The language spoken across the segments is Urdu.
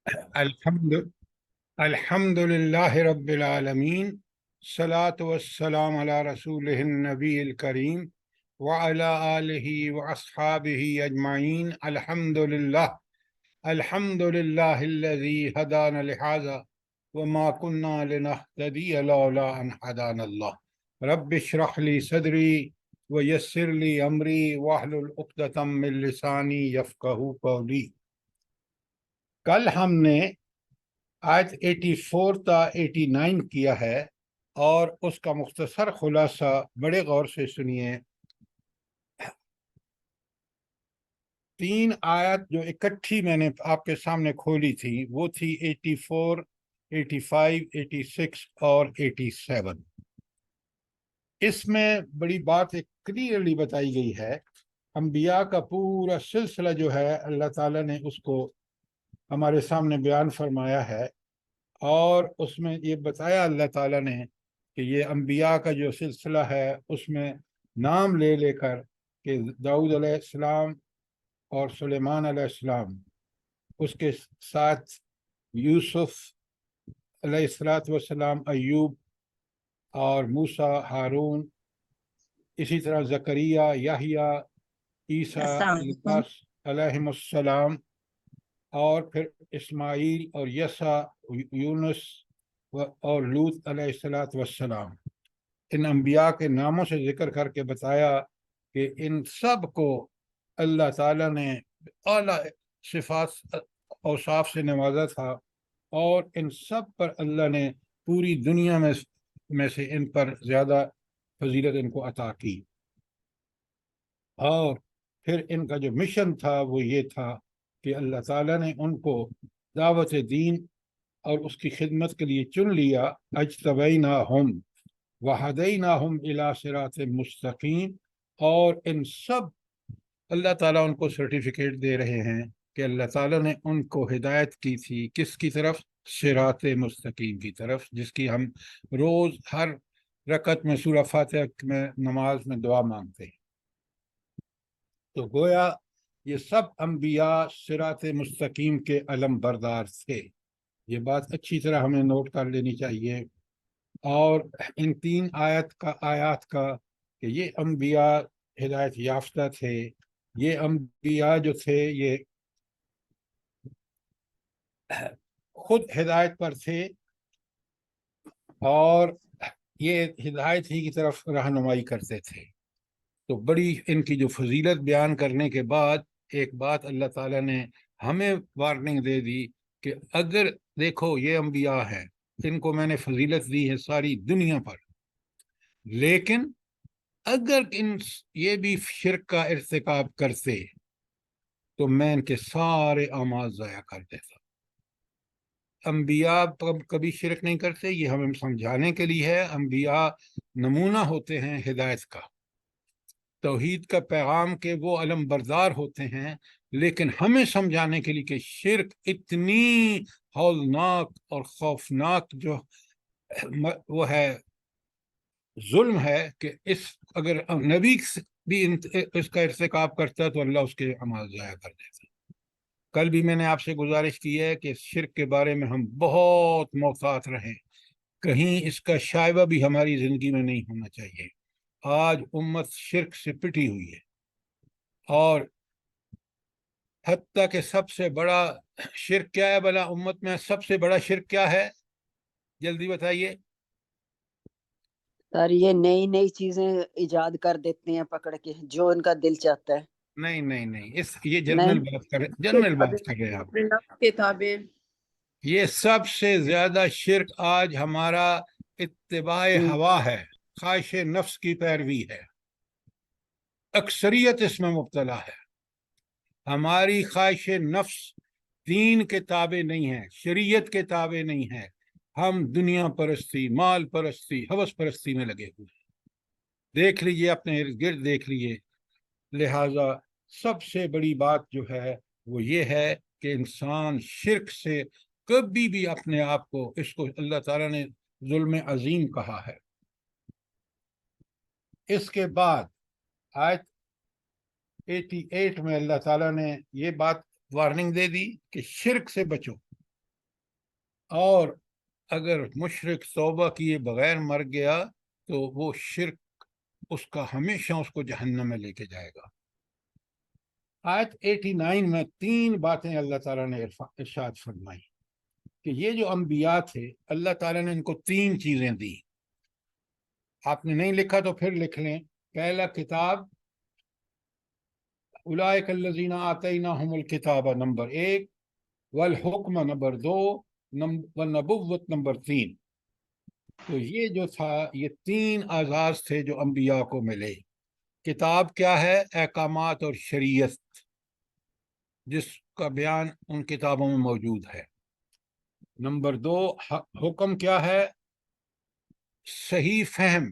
الحمد الحمد لله رب العالمين صلاة والسلام على رسوله النبي الكريم وعلى آله وأصحابه أجمعين. الحمد لله الذي هدانا لهذا وما كنا لنهتدي لولا أن هدانا الله. رب اشرح لي صدري ويسر لي أمري واحلل عقدة من لساني يفقهوا قولي. کل ہم نے آیت 84 تا 89 کیا ہے اور اس کا مختصر خلاصہ بڑے غور سے سنیے. 3 آیت جو اکٹھی میں نے آپ کے سامنے کھولی تھی وہ تھی 84، 85، 86 اور 87. اس میں بڑی بات ایک کلیئرلی بتائی گئی ہے. انبیاء کا پورا سلسلہ جو ہے اللہ تعالیٰ نے اس کو ہمارے سامنے بیان فرمایا ہے، اور اس میں یہ بتایا اللہ تعالیٰ نے کہ یہ انبیاء کا جو سلسلہ ہے اس میں نام لے لے کر کہ داؤد علیہ السلام اور سلیمان علیہ السلام، اس کے ساتھ یوسف علیہ السلام، ایوب اور موسیٰ، ہارون، اسی طرح زکریا، یحییٰ، عیسیٰ، الیاس علیہم السلام، اور پھر اسماعیل اور یسع، یونس اور لوط علیہ السلام. ان انبیاء کے ناموں سے ذکر کر کے بتایا کہ ان سب کو اللہ تعالیٰ نے اعلیٰ صفات اوصاف سے نوازا تھا، اور ان سب پر اللہ نے پوری دنیا میں سے ان پر زیادہ فضیلت ان کو عطا کی. اور پھر ان کا جو مشن تھا وہ یہ تھا کہ اللہ تعالیٰ نے ان کو دعوت دین اور اس کی خدمت کے لیے چن لیا. اجتبیناہم وہدیناہم الی صراط مستقیم. اور ان سب اللہ تعالیٰ ان کو سرٹیفکیٹ دے رہے ہیں کہ اللہ تعالیٰ نے ان کو ہدایت کی تھی کس کی طرف؟ صراط مستقیم کی طرف، جس کی ہم روز ہر رکعت میں سورہ فاتحہ میں نماز میں دعا مانگتے ہیں. تو گویا یہ سب انبیاء صراط مستقیم کے علم بردار تھے. یہ بات اچھی طرح ہمیں نوٹ کر لینی چاہیے. اور ان 3 آیات کا کہ یہ انبیاء ہدایت یافتہ تھے، یہ انبیاء جو تھے یہ خود ہدایت پر تھے اور یہ ہدایت ہی کی طرف رہنمائی کرتے تھے. تو بڑی ان کی جو فضیلت بیان کرنے کے بعد ایک بات اللہ تعالیٰ نے ہمیں وارننگ دے دی کہ اگر دیکھو یہ انبیاء ہیں، ان کو میں نے فضیلت دی ہے ساری دنیا پر، لیکن اگر یہ بھی شرک کا ارتکاب کرتے تو میں ان کے سارے اعمال ضائع کر دیتا. انبیاء کبھی شرک نہیں کرتے، یہ ہمیں سمجھانے کے لیے ہے. انبیاء نمونہ ہوتے ہیں ہدایت کا، توحید کا پیغام کے وہ علم بردار ہوتے ہیں، لیکن ہمیں سمجھانے کے لیے کہ شرک اتنی ہولناک اور خوفناک جو وہ ہے ظلم ہے کہ اگر نبی بھی اس کا ارتکاب کرتا ہے تو اللہ اس کے اعمال ضائع کر دیتا. کل بھی میں نے آپ سے گزارش کی ہے کہ شرک کے بارے میں ہم بہت محتاط رہیں، کہیں اس کا شائبہ بھی ہماری زندگی میں نہیں ہونا چاہیے. آج امت شرک سے پٹی ہوئی ہے، اور حتیٰ کہ سب سے بڑا شرک کیا ہے بھلا؟ امت میں سب سے بڑا شرک کیا ہے؟ جلدی بتائیے. سر یہ نئی چیزیں ایجاد کر دیتے ہیں پکڑ کے، جو ان کا دل چاہتا ہے. نہیں، یہ جنرل بات کر رہے ہیں آپ. کتابیں یہ سب سے زیادہ شرک آج ہمارا اتباع ہوا ہے، خواہش نفس کی پیروی ہے. اکثریت اس میں مبتلا ہے. ہماری خواہش نفس دین کے تابع نہیں ہے، شریعت کے تابع نہیں ہے. ہم دنیا پرستی، مال پرستی، ہوس پرستی میں لگے ہوئے ہیں. دیکھ لیجئے اپنے ارد گرد دیکھ لیجئے. لہذا سب سے بڑی بات جو ہے وہ یہ ہے کہ انسان شرک سے کبھی بھی اپنے آپ کو، اس کو اللہ تعالیٰ نے ظلم عظیم کہا ہے. اس کے بعد آیت 88 میں اللہ تعالیٰ نے یہ بات وارننگ دے دی کہ شرک سے بچو. اور اگر مشرک توبہ کیے بغیر مر گیا تو وہ شرک اس کا ہمیشہ اس کو جہنم میں لے کے جائے گا۔ آیت 89 میں 3 باتیں اللہ تعالیٰ نے ارشاد فرمائی کہ یہ جو انبیاء تھے اللہ تعالیٰ نے ان کو 3 چیزیں دی۔ آپ نے نہیں لکھا تو پھر لکھ لیں۔ پہلا کتاب، اولئک الذین آتیناہم الکتاب نمبر 1، والحکم نمبر 2، والنبوت نمبر 3۔ تو یہ جو تھا یہ 3 اعزاز تھے جو انبیاء کو ملے۔ کتاب کیا ہے؟ احکامات اور شریعت، جس کا بیان ان کتابوں میں موجود ہے۔ نمبر 2 حکم کیا ہے؟ صحیح فہم،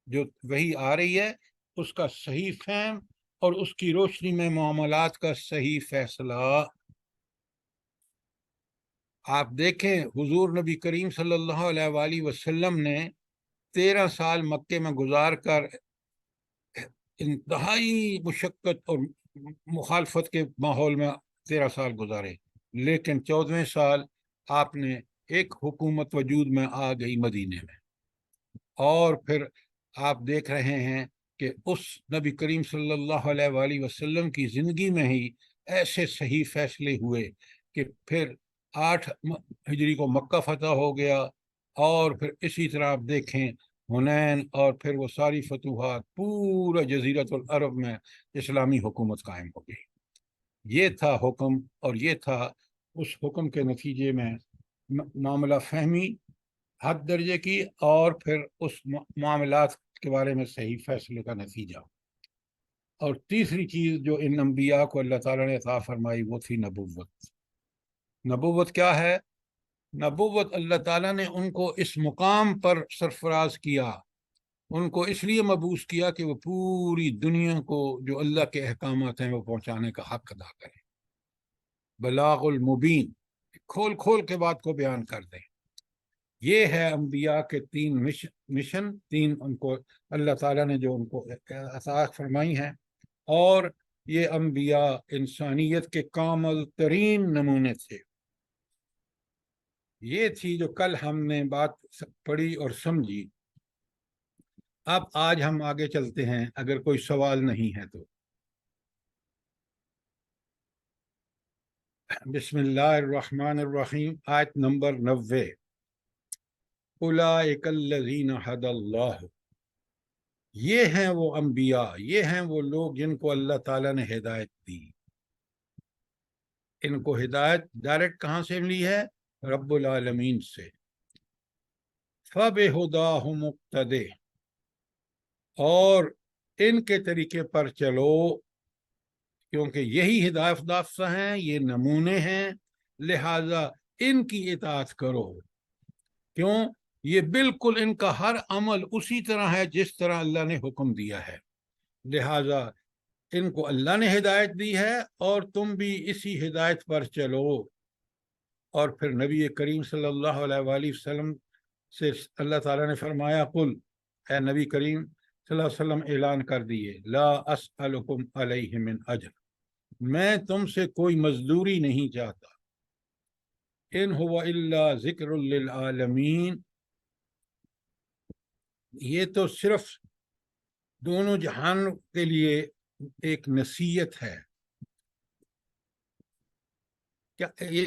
جو وہی آ رہی ہے اس کا صحیح فہم اور اس کی روشنی میں معاملات کا صحیح فیصلہ۔ آپ دیکھیں حضور نبی کریم صلی اللہ علیہ وآلہ وسلم نے 13 سال مکے میں گزار کر انتہائی مشقت اور مخالفت کے ماحول میں 13 سال گزارے، لیکن 14ویں سال آپ نے ایک حکومت وجود میں آ گئی مدینے میں، اور پھر آپ دیکھ رہے ہیں کہ اس نبی کریم صلی اللہ علیہ وآلہ وسلم کی زندگی میں ہی ایسے صحیح فیصلے ہوئے کہ پھر 8 ہجری کو مکہ فتح ہو گیا، اور پھر اسی طرح آپ دیکھیں حنین، اور پھر وہ ساری فتوحات، پورا جزیرۃ العرب میں اسلامی حکومت قائم ہو گئی۔ یہ تھا حکم، اور یہ تھا اس حکم کے نتیجے میں معاملہ فہمی حد درجے کی، اور پھر اس معاملات کے بارے میں صحیح فیصلے کا نتیجہ۔ اور تیسری چیز جو ان انبیاء کو اللہ تعالیٰ نے عطا فرمائی وہ تھی نبوت۔ نبوت کیا ہے؟ نبوت اللہ تعالیٰ نے ان کو اس مقام پر سرفراز کیا، ان کو اس لیے مبعوث کیا کہ وہ پوری دنیا کو جو اللہ کے احکامات ہیں وہ پہنچانے کا حق ادا کریں۔ بلاغ المبین، کھول کھول کے بات کو بیان کر دیں۔ یہ ہے انبیاء کے 3 مشن، 3 ان کو اللہ تعالیٰ نے جو ان کو عطا فرمائی ہیں، اور یہ انبیاء انسانیت کے کامل ترین نمونے تھے۔ یہ تھی جو کل ہم نے بات پڑھی اور سمجھی۔ اب آج ہم آگے چلتے ہیں، اگر کوئی سوال نہیں ہے تو۔ بسم اللہ الرحمن الرحیم، آیت نمبر 90۔ اولئک الذین ھدی اللہ، یہ ہیں وہ انبیاء، یہ ہیں وہ لوگ جن کو اللہ تعالیٰ نے ہدایت دی۔ ان کو ہدایت ڈائریکٹ کہاں سے ملی ہے؟ رب العالمین سے۔ فَبِہُدَاهُ مُقْتَدِی، اور ان کے طریقے پر چلو، کیونکہ یہی ہدایت یافتہ ہیں، یہ نمونے ہیں، لہذا ان کی اطاعت کرو۔ کیوں؟ یہ بالکل ان کا ہر عمل اسی طرح ہے جس طرح اللہ نے حکم دیا ہے، لہذا ان کو اللہ نے ہدایت دی ہے اور تم بھی اسی ہدایت پر چلو۔ اور پھر نبی کریم صلی اللہ علیہ وآلہ وسلم سے اللہ تعالیٰ نے فرمایا، قل، اے نبی کریم صلی اللہ علیہ وسلم اعلان کر دیے، لا اسألکم علیہ من اجر، میں تم سے کوئی مزدوری نہیں چاہتا، ان هو الا ذکر للعالمین، یہ تو صرف دونوں جہان کے لیے ایک نصیحت ہے۔ کیا یہ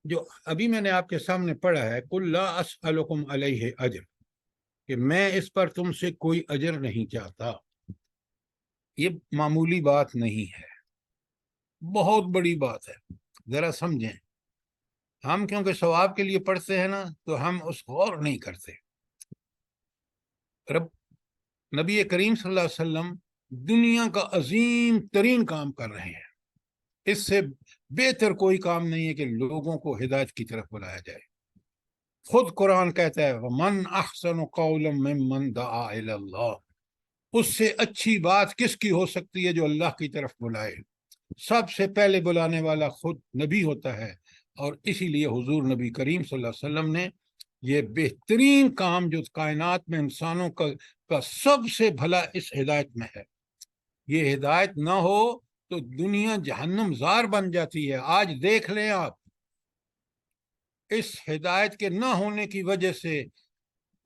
جو ابھی میں نے آپ کے سامنے پڑھا ہے، قل لا اسألکم علیہ اجر، کہ میں اس پر تم سے کوئی اجر نہیں چاہتا، یہ معمولی بات نہیں ہے، بہت بڑی بات ہے۔ ذرا سمجھیں، ہم کیونکہ ثواب کے لیے پڑھتے ہیں نا تو ہم اس غور نہیں کرتے۔ نبی کریم صلی اللہ علیہ وسلم دنیا کا عظیم ترین کام کر رہے ہیں، اس سے بہتر کوئی کام نہیں ہے کہ لوگوں کو ہدایت کی طرف بلایا جائے۔ خود قرآن کہتا ہے، وَمَنْ أَحْسَنُ قَوْلًا مِّمَّنْ دَعَا إِلَى اللَّهِ، اس سے اچھی بات کس کی ہو سکتی ہے جو اللہ کی طرف بلائے۔ سب سے پہلے بلانے والا خود نبی ہوتا ہے، اور اسی لیے حضور نبی کریم صلی اللہ علیہ وسلم نے یہ بہترین کام جو کائنات میں انسانوں کا سب سے بھلا اس ہدایت میں ہے۔ یہ ہدایت نہ ہو تو دنیا جہنم زار بن جاتی ہے۔ آج دیکھ لیں آپ، اس ہدایت کے نہ ہونے کی وجہ سے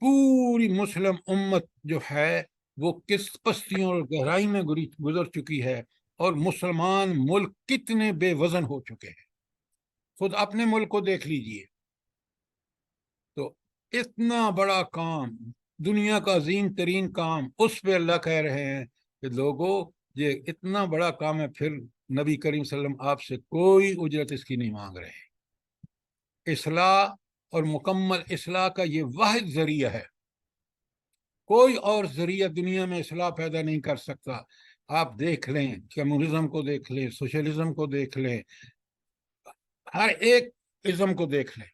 پوری مسلم امت جو ہے وہ کس پستیوں اور گہرائی میں گزر چکی ہے، اور مسلمان ملک کتنے بے وزن ہو چکے ہیں۔ خود اپنے ملک کو دیکھ لیجئے، تو اتنا بڑا کام، دنیا کا عظیم ترین کام، اس پہ اللہ کہہ رہے ہیں کہ لوگوں یہ اتنا بڑا کام ہے، پھر نبی کریم صلی اللہ علیہ وسلم آپ سے کوئی اجرت اس کی نہیں مانگ رہے۔ اصلاح اور مکمل اصلاح کا یہ واحد ذریعہ ہے، کوئی اور ذریعہ دنیا میں اصلاح پیدا نہیں کر سکتا۔ آپ دیکھ لیں، کمیونزم کو دیکھ لیں، سوشلزم کو دیکھ لیں، ہر ایک ازم کو دیکھ لیں،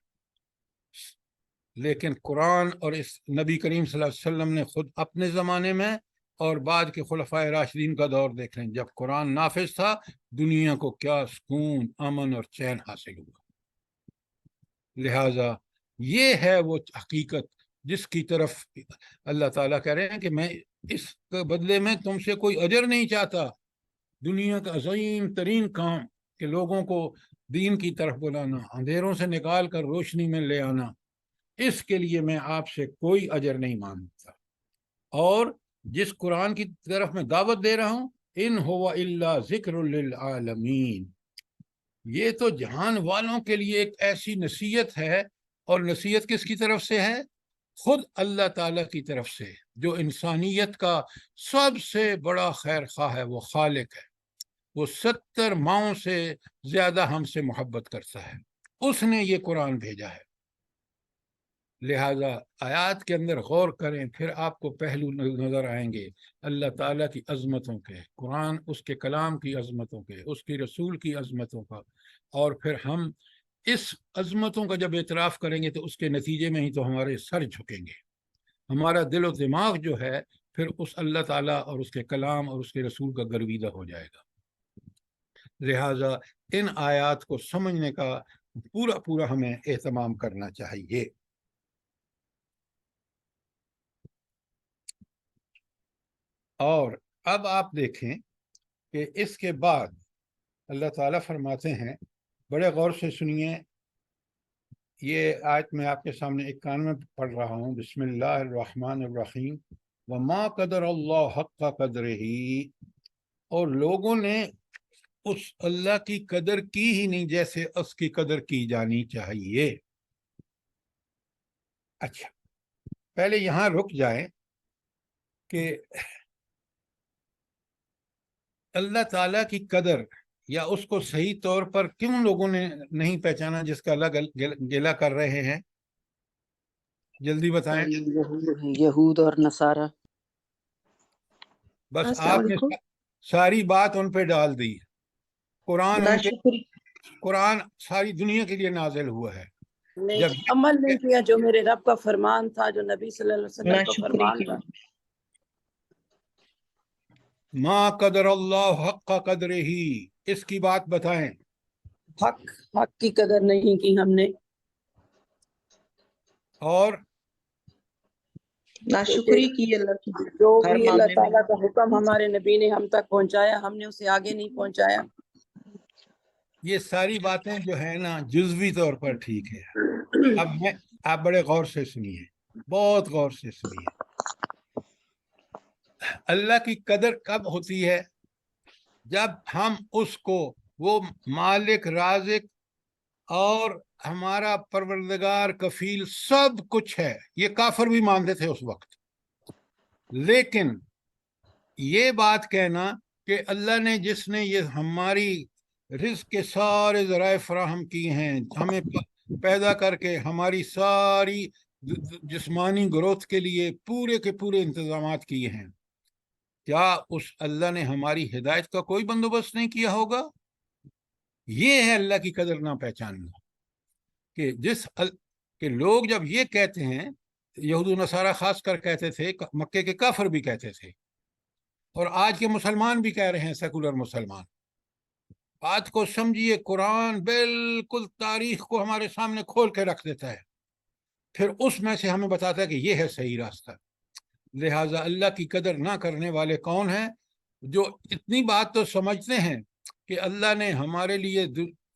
لیکن قرآن اور اس نبی کریم صلی اللہ علیہ وسلم نے خود اپنے زمانے میں اور بعد کے خلفائے راشدین کا دور دیکھ لیں، جب قرآن نافذ تھا دنیا کو کیا سکون، امن اور چین حاصل ہوا۔ لہٰذا یہ ہے وہ حقیقت جس کی طرف اللہ تعالیٰ کہہ رہے ہیں کہ میں اس کے بدلے میں تم سے کوئی اجر نہیں چاہتا۔ دنیا کا عظیم ترین کام کہ لوگوں کو دین کی طرف بلانا، اندھیروں سے نکال کر روشنی میں لے آنا، اس کے لیے میں آپ سے کوئی اجر نہیں مانگتا۔ اور جس قرآن کی طرف میں دعوت دے رہا ہوں، ان ہوا الا ذکر للعالمین، یہ تو جہان والوں کے لیے ایک ایسی نصیحت ہے، اور نصیحت کس کی طرف سے ہے؟ خود اللہ تعالیٰ کی طرف سے، جو انسانیت کا سب سے بڑا خیر خواہ ہے، وہ خالق ہے، وہ 70 ماؤں سے زیادہ ہم سے محبت کرتا ہے، اس نے یہ قرآن بھیجا ہے۔ لہٰذا آیات کے اندر غور کریں، پھر آپ کو پہلو نظر آئیں گے اللہ تعالیٰ کی عظمتوں کے، قرآن اس کے کلام کی عظمتوں کے، اس کی رسول کی عظمتوں کا، اور پھر ہم اس عظمتوں کا جب اعتراف کریں گے تو اس کے نتیجے میں ہی تو ہمارے سر جھکیں گے، ہمارا دل و دماغ جو ہے پھر اس اللہ تعالیٰ اور اس کے کلام اور اس کے رسول کا گرویدہ ہو جائے گا۔ لہٰذا ان آیات کو سمجھنے کا پورا ہمیں اہتمام کرنا چاہیے۔ اور اب آپ دیکھیں کہ اس کے بعد اللہ تعالیٰ فرماتے ہیں، بڑے غور سے سنیے، یہ آیت میں آپ کے سامنے 91 میں پڑھ رہا ہوں۔ بسم اللہ الرحمن الرحیم، وما قدر اللہ حق قدرہ، اور لوگوں نے اس اللہ کی قدر کی ہی نہیں جیسے اس کی قدر کی جانی چاہیے۔ اچھا، پہلے یہاں رک جائیں کہ اللہ تعالیٰ کی قدر یا اس کو صحیح طور پر کیوں لوگوں نے نہیں پہچانا، جس کا اللہ گلہ کر رہے ہیں؟ جلدی بتائیں۔ یہود اور نصارہ۔ بس السلام آپ نے علیکم۔ ساری بات ان پہ ڈال دی۔ قرآن ان کے ناشکری، قرآن ساری دنیا کے لیے نازل ہوا ہے۔ جب عمل نہیں کیا جو میرے رب کا فرمان تھا، جو نبی صلی اللہ علیہ وسلم کا فرمان تھا۔ ما قدر اللہ حق قدر ہی، اس کی بات بتائیں۔ حق کی قدر نہیں کی ہم نے، اور ناشکری کی اللہ کی، جو بھی اللہ تعالیٰ کا حکم ہمارے نبی نے ہم تک پہنچایا، ہم نے اسے آگے نہیں پہنچایا۔ یہ ساری باتیں جو ہے نا جزوی طور پر ٹھیک ہے۔ اب آپ بڑے غور سے سنیے، بہت غور سے سنیے۔ اللہ کی قدر کب ہوتی ہے؟ جب ہم اس کو، وہ مالک، رازق اور ہمارا پروردگار، کفیل، سب کچھ ہے، یہ کافر بھی مانتے تھے اس وقت، لیکن یہ بات کہنا کہ اللہ نے جس نے یہ ہماری رزق کے سارے ذرائع فراہم کیے ہیں، ہمیں پیدا کر کے ہماری ساری جسمانی گروتھ کے لیے پورے کے پورے انتظامات کیے ہیں، کیا اس اللہ نے ہماری ہدایت کا کوئی بندوبست نہیں کیا ہوگا؟ یہ ہے اللہ کی قدر نہ پہچاننا، کہ لوگ جب یہ کہتے ہیں، یہود و نصارہ خاص کر کہتے تھے، مکے کے کافر بھی کہتے تھے، اور آج کے مسلمان بھی کہہ رہے ہیں، سیکولر مسلمان۔ بات کو سمجھیے، قرآن بالکل تاریخ کو ہمارے سامنے کھول کے رکھ دیتا ہے، پھر اس میں سے ہمیں بتاتا ہے کہ یہ ہے صحیح راستہ۔ لہٰذا اللہ کی قدر نہ کرنے والے کون ہیں؟ جو اتنی بات تو سمجھتے ہیں کہ اللہ نے ہمارے لیے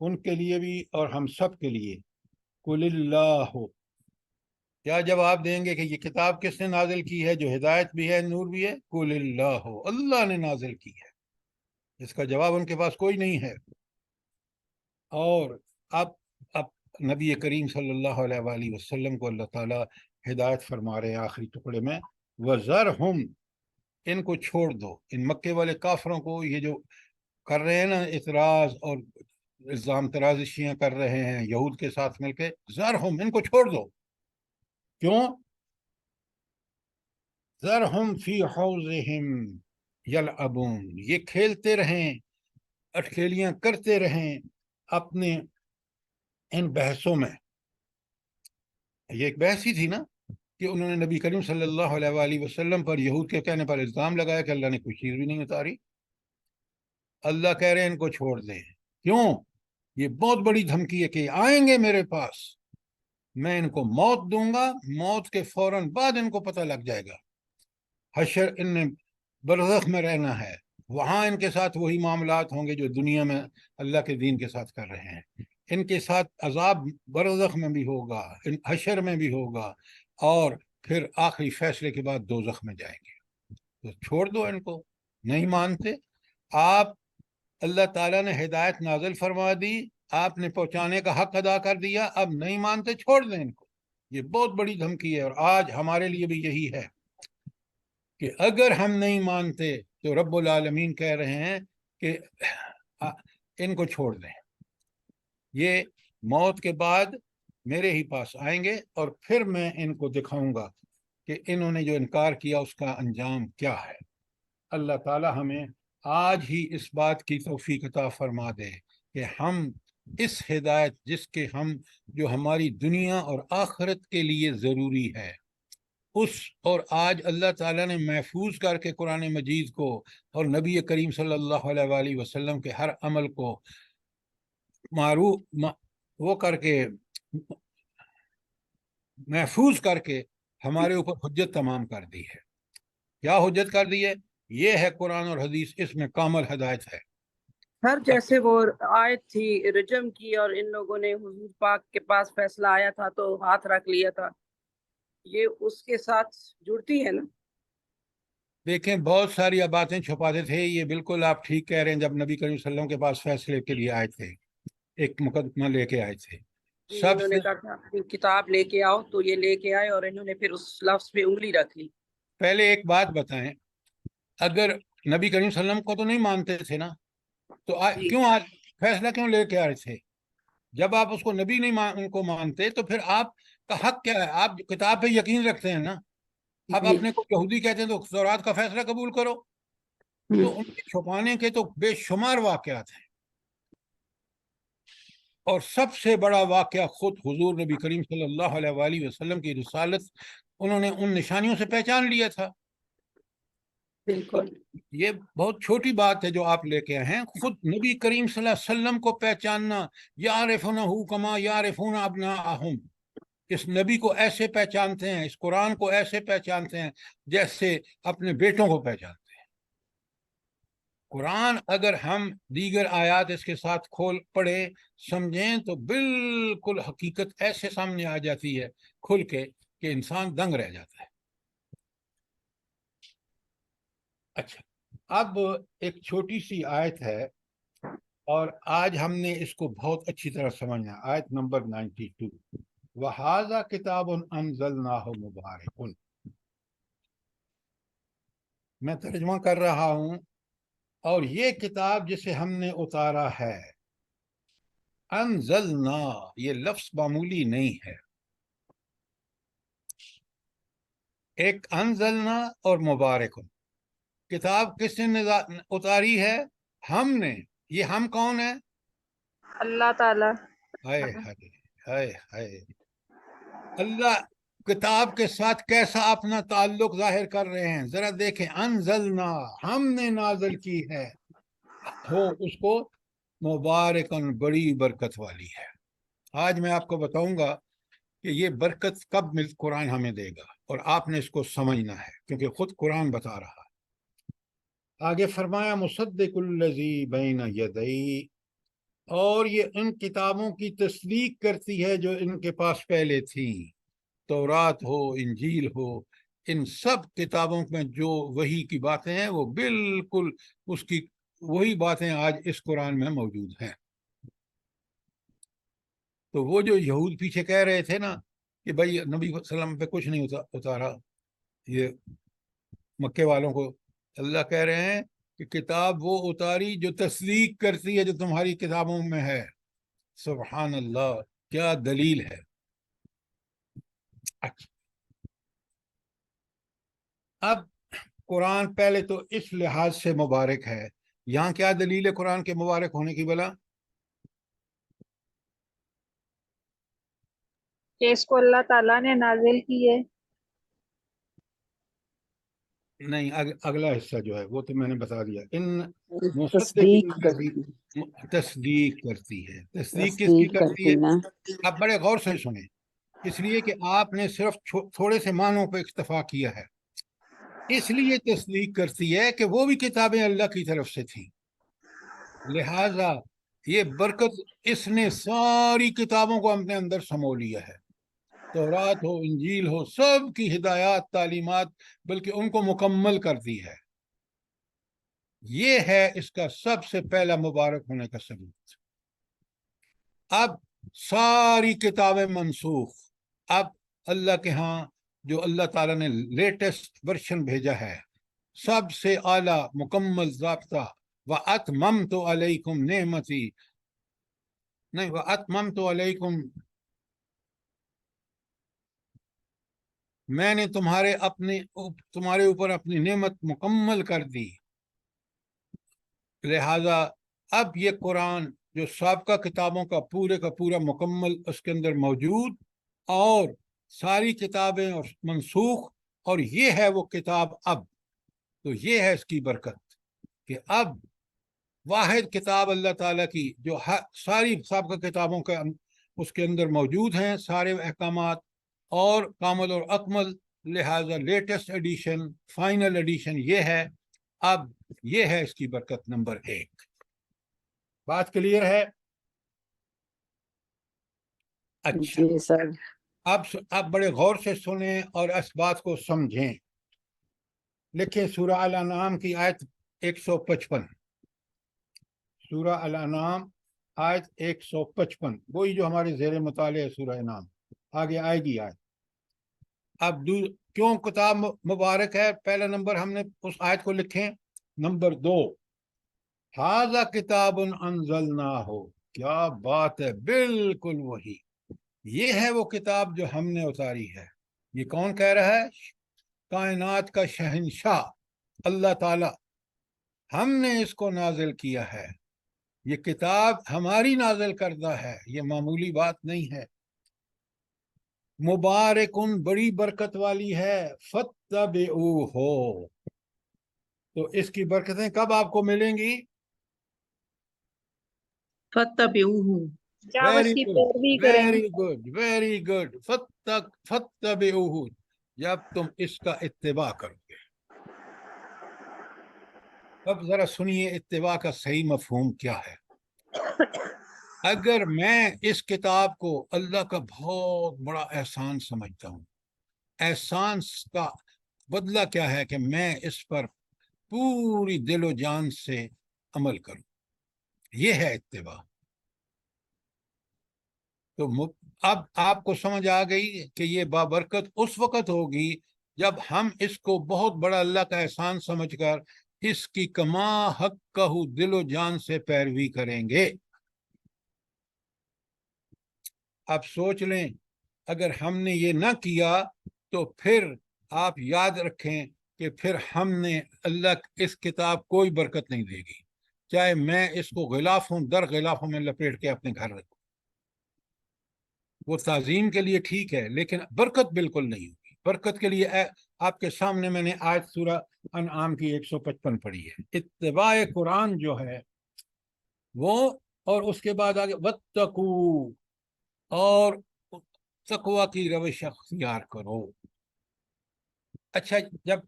ان کے لیے بھی اور ہم سب کے لیے، قل اللہ، کیا جواب دیں گے کہ یہ کتاب کس نے نازل کی ہے جو ہدایت بھی ہے نور بھی ہے؟ قل اللہ، اللہ نے نازل کی ہے، اس کا جواب ان کے پاس کوئی نہیں ہے۔ اور اب نبی کریم صلی اللہ علیہ وآلہ وسلم کو اللہ تعالیٰ ہدایت فرما رہے ہیں آخری ٹکڑے میں، وَذَرْهُمْ، ان کو چھوڑ دو، ان مکے والے کافروں کو، یہ جو کر رہے ہیں نا اعتراض اور الزام ترازشیاں کر رہے ہیں یہود کے ساتھ مل کے، ذَرْهُمْ، ان کو چھوڑ دو۔ کیوں؟ ذَرْهُمْ فِي حَوْضِهِمْ يَلْعَبُونَ، یہ کھیلتے رہیں، اٹکھیلیاں کرتے رہیں اپنے ان بحثوں میں۔ یہ ایک بحث ہی تھی نا کہ انہوں نے نبی کریم صلی اللہ علیہ وآلہ وسلم پر یہود کے کہنے پر الزام لگایا کہ اللہ نے کوئی چیز بھی نہیں اتاری۔ اللہ کہہ رہے ہیں ان کو چھوڑ دیں۔ کیوں؟ یہ بہت بڑی دھمکی ہے کہ آئیں گے میرے پاس، میں ان کو موت دوں گا، موت کے فوراً بعد ان کو پتہ لگ جائے گا، حشر ان نے برزخ میں رہنا ہے، وہاں ان کے ساتھ وہی معاملات ہوں گے جو دنیا میں اللہ کے دین کے ساتھ کر رہے ہیں، ان کے ساتھ عذاب برزخ میں بھی ہوگا، حشر میں بھی ہوگا، اور پھر آخری فیصلے کے بعد دوزخ میں جائیں گے۔ تو چھوڑ دو ان کو، نہیں مانتے آپ، اللہ تعالیٰ نے ہدایت نازل فرما دی، آپ نے پہنچانے کا حق ادا کر دیا، اب نہیں مانتے، چھوڑ دیں ان کو۔ یہ بہت بڑی دھمکی ہے، اور آج ہمارے لیے بھی یہی ہے کہ اگر ہم نہیں مانتے تو رب العالمین کہہ رہے ہیں کہ ان کو چھوڑ دیں، یہ موت کے بعد میرے ہی پاس آئیں گے، اور پھر میں ان کو دکھاؤں گا کہ انہوں نے جو انکار کیا اس کا انجام کیا ہے۔ اللہ تعالی ہمیں آج ہی اس بات کی توفیق عطا فرما دے کہ ہم اس ہدایت جو ہماری دنیا اور آخرت کے لیے ضروری ہے، اور آج اللہ تعالیٰ نے محفوظ کر کے قرآن مجید کو اور نبی کریم صلی اللہ علیہ وآلہ وسلم کے ہر عمل کو وہ کر کے محفوظ کر کے ہمارے اوپر حجت تمام کر دی ہے۔ کیا حجت کر دی ہے؟ یہ ہے قرآن اور حدیث، اس میں کامل ہدایت ہے۔ سر جیسے وہ آیت تھی رجم کی، اور ان لوگوں نے حضور پاک کے پاس فیصلہ آیا تھا تو ہاتھ رکھ لیا تھا، یہ اس کے ساتھ جڑتی ہے نا؟ دیکھیں بہت ساری باتیں چھپاتے تھے، یہ بالکل آپ ٹھیک کہہ رہے ہیں۔ جب نبی کریم صلی اللہ علیہ وسلم کے پاس فیصلے کے لیے آئے تھے، ایک مقدمہ لے کے آئے تھے، سب انہوں نے کہا تھا کتاب لے کے آؤ، تو یہ لے کے آئے اور انہوں نے پھر اس لفظ پہ انگلی رکھ لی۔ پہلے ایک بات بتائیں، اگر نبی کریم صلی اللہ علیہ وسلم کو تو نہیں مانتے تھے نا، تو کیوں آج فیصلہ کیوں لے کے آئے تھے؟ جب آپ اس کو نبی نہیں ان کو مانتے تو پھر آپ کا حق کیا ہے؟ آپ کتاب پہ یقین رکھتے ہیں نا، اب اپنے کو یہودی کہتے ہیں تو تورات کا فیصلہ قبول کرو۔ تو ان کے چھپانے کے تو بے شمار واقعات ہیں، اور سب سے بڑا واقعہ خود حضور نبی کریم صلی اللہ علیہ وآلہ وسلم کی رسالت، انہوں نے ان نشانیوں سے پہچان لیا تھا۔ بالکل یہ بہت چھوٹی بات ہے جو آپ لے کے آئے ہیں، خود نبی کریم صلی اللہ علیہ وسلم کو پہچاننا، یعرفونہ کما یعرفون ابناءہم، اس نبی کو ایسے پہچانتے ہیں، اس قرآن کو ایسے پہچانتے ہیں جیسے اپنے بیٹوں کو پہچانتے ہیں۔ قرآن اگر ہم دیگر آیات اس کے ساتھ کھول پڑھے سمجھیں تو بالکل حقیقت ایسے سامنے آ جاتی ہے کھل کے کہ انسان دنگ رہ جاتا ہے۔ اچھا، اب ایک چھوٹی سی آیت ہے، اور آج ہم نے اس کو بہت اچھی طرح سمجھنا، آیت نمبر 92، وَهَذَا كِتَابٌ أَنزَلْنَاهُ مُبَارَكٌ۔ میں ترجمہ کر رہا ہوں، اور یہ کتاب جسے ہم نے اتارا ہے، انزلنا، یہ لفظ معمولی نہیں ہے، ایک انزلنا اور مبارکن، کتاب کس نے اتاری ہے؟ ہم نے۔ یہ ہم کون ہے؟ اللہ تعالی۔ ہائے ہائے ہائے ہائے، اللہ کتاب کے ساتھ کیسا اپنا تعلق ظاہر کر رہے ہیں، ذرا دیکھیں، انزلنا، ہم نے نازل کی ہے، ہو اس کو مبارکن، بڑی برکت والی ہے۔ آج میں آپ کو بتاؤں گا کہ یہ برکت کب قرآن ہمیں دے گا، اور آپ نے اس کو سمجھنا ہے کیونکہ خود قرآن بتا رہا ہے۔ آگے فرمایا مصدق الذی بین یدی، اور یہ ان کتابوں کی تصدیق کرتی ہے جو ان کے پاس پہلے تھیں، تورات ہو، انجیل ہو، ان سب کتابوں میں جو وحی کی باتیں ہیں وہ بالکل اس کی وہی باتیں آج اس قرآن میں موجود ہیں۔ تو وہ جو یہود پیچھے کہہ رہے تھے نا کہ بھائی نبی صلی اللہ علیہ وسلم پہ کچھ نہیں اتارا، یہ مکے والوں کو اللہ کہہ رہے ہیں کہ کتاب وہ اتاری جو تصدیق کرتی ہے جو تمہاری کتابوں میں ہے۔ سبحان اللہ، کیا دلیل ہے۔ اچھا، اب قرآن پہلے تو اس لحاظ سے مبارک ہے، یہاں کیا دلیل ہے قرآن کے مبارک ہونے کی بلا؟ کہ اس کو اللہ تعالیٰ نے نازل کی ہے۔ نہیں، اگلا حصہ جو ہے وہ تو میں نے بتا دیا، ان تصدیق تصدیق کرتی ہے۔ تصدیق کس کی تصدیق کرتی ہے؟ نا، آپ بڑے غور سے سنیں، اس لیے کہ آپ نے صرف تھوڑے سے معنوں پہ اکتفا کیا ہے۔ اس لیے تصدیق کرتی ہے کہ وہ بھی کتابیں اللہ کی طرف سے تھیں، لہذا یہ برکت اس نے ساری کتابوں کو اپنے اندر سمو لیا ہے، تورات ہو، انجیل ہو، سب کی ہدایات، تعلیمات، بلکہ ان کو مکمل کر دی ہے۔ یہ ہے اس کا سب سے پہلا مبارک ہونے کا ثبوت۔ اب ساری کتابیں منسوخ، اب اللہ کے ہاں جو اللہ تعالیٰ نے لیٹسٹ ورشن بھیجا ہے، سب سے اعلیٰ مکمل ضابطہ، وَأَتْمَمْتُ عَلَيْكُمْ نِعْمَتِي، نہیں، وَأَتْمَمْتُ عَلَيْكُمْ، میں نے تمہارے اوپر اپنی نعمت مکمل کر دی۔ لہذا اب یہ قرآن جو سابقہ کتابوں کا پورا مکمل اس کے اندر موجود، اور ساری کتابیں اور منسوخ، اور یہ ہے وہ کتاب اب، تو یہ ہے اس کی برکت کہ اب واحد کتاب اللہ تعالیٰ کی جو ساری سابقہ کتابوں کا اس کے اندر موجود ہیں سارے احکامات، اور کامل اور اکمل، لہذا لیٹسٹ ایڈیشن، فائنل ایڈیشن یہ ہے۔ اب یہ ہے اس کی برکت نمبر 1۔ بات کلیئر ہے؟ اچھا، جی سر۔ اب بڑے غور سے سنیں اور اس بات کو سمجھیں۔ لکھیں سورہ الانعام کی آیت 155، سورہ الانعام آیت 155، وہی جو ہمارے زیر مطالعہ ہے سورہ انعام، آگے آئے گی آیت۔ اب کیوں کتاب مبارک ہے؟ پہلا نمبر ہم نے اس آیت کو لکھیں۔ نمبر 2، ھذا کتاب انزلناہ، کیا بات ہے، بالکل وہی، یہ ہے وہ کتاب جو ہم نے اتاری ہے۔ یہ کون کہہ رہا ہے؟ کائنات کا شہنشاہ اللہ تعالی، ہم نے اس کو نازل کیا ہے، یہ کتاب ہماری نازل کردہ ہے، یہ معمولی بات نہیں ہے۔ مبارکن، بڑی برکت والی ہے، فاتبعوہ، تو اس کی برکتیں کب آپ کو ملیں گی؟ فَاتَّبِعُوهُ، جب اس کی پیروی کریں ویری گڈ، ویری گڈ، فاتبعوہ، جب تم اس کا اتباع کرو گے۔ اب ذرا سنیے اتباع کا صحیح مفہوم کیا ہے۔ اگر میں اس کتاب کو اللہ کا بہت بڑا احسان سمجھتا ہوں، احسان کا بدلہ کیا ہے کہ میں اس پر پوری دل و جان سے عمل کروں، یہ ہے اتباع۔ تو اب آپ کو سمجھ آ گئی کہ یہ بابرکت اس وقت ہوگی جب ہم اس کو بہت بڑا اللہ کا احسان سمجھ کر اس کی کما حق کا دل و جان سے پیروی کریں گے۔ آپ سوچ لیں، اگر ہم نے یہ نہ کیا تو پھر آپ یاد رکھیں کہ پھر ہم نے اللہ اس کتاب کوئی برکت نہیں دے گی، چاہے میں اس کو غلافوں در غلافوں میں لپیٹ کے اپنے گھر رکھوں۔ وہ تعظیم کے لیے ٹھیک ہے، لیکن برکت بالکل نہیں ہوگی۔ برکت کے لیے آپ کے سامنے میں نے آیت سورہ انعام کی 155 پڑھی ہے۔ اتباع قرآن جو ہے وہ، اور اس کے بعد آگے واتقوا، اور تقوی کی روش اختیار کرو۔ اچھا، جب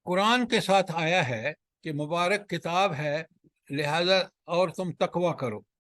قرآن کے ساتھ آیا ہے کہ مبارک کتاب ہے لہذا اور تم تقوی کرو،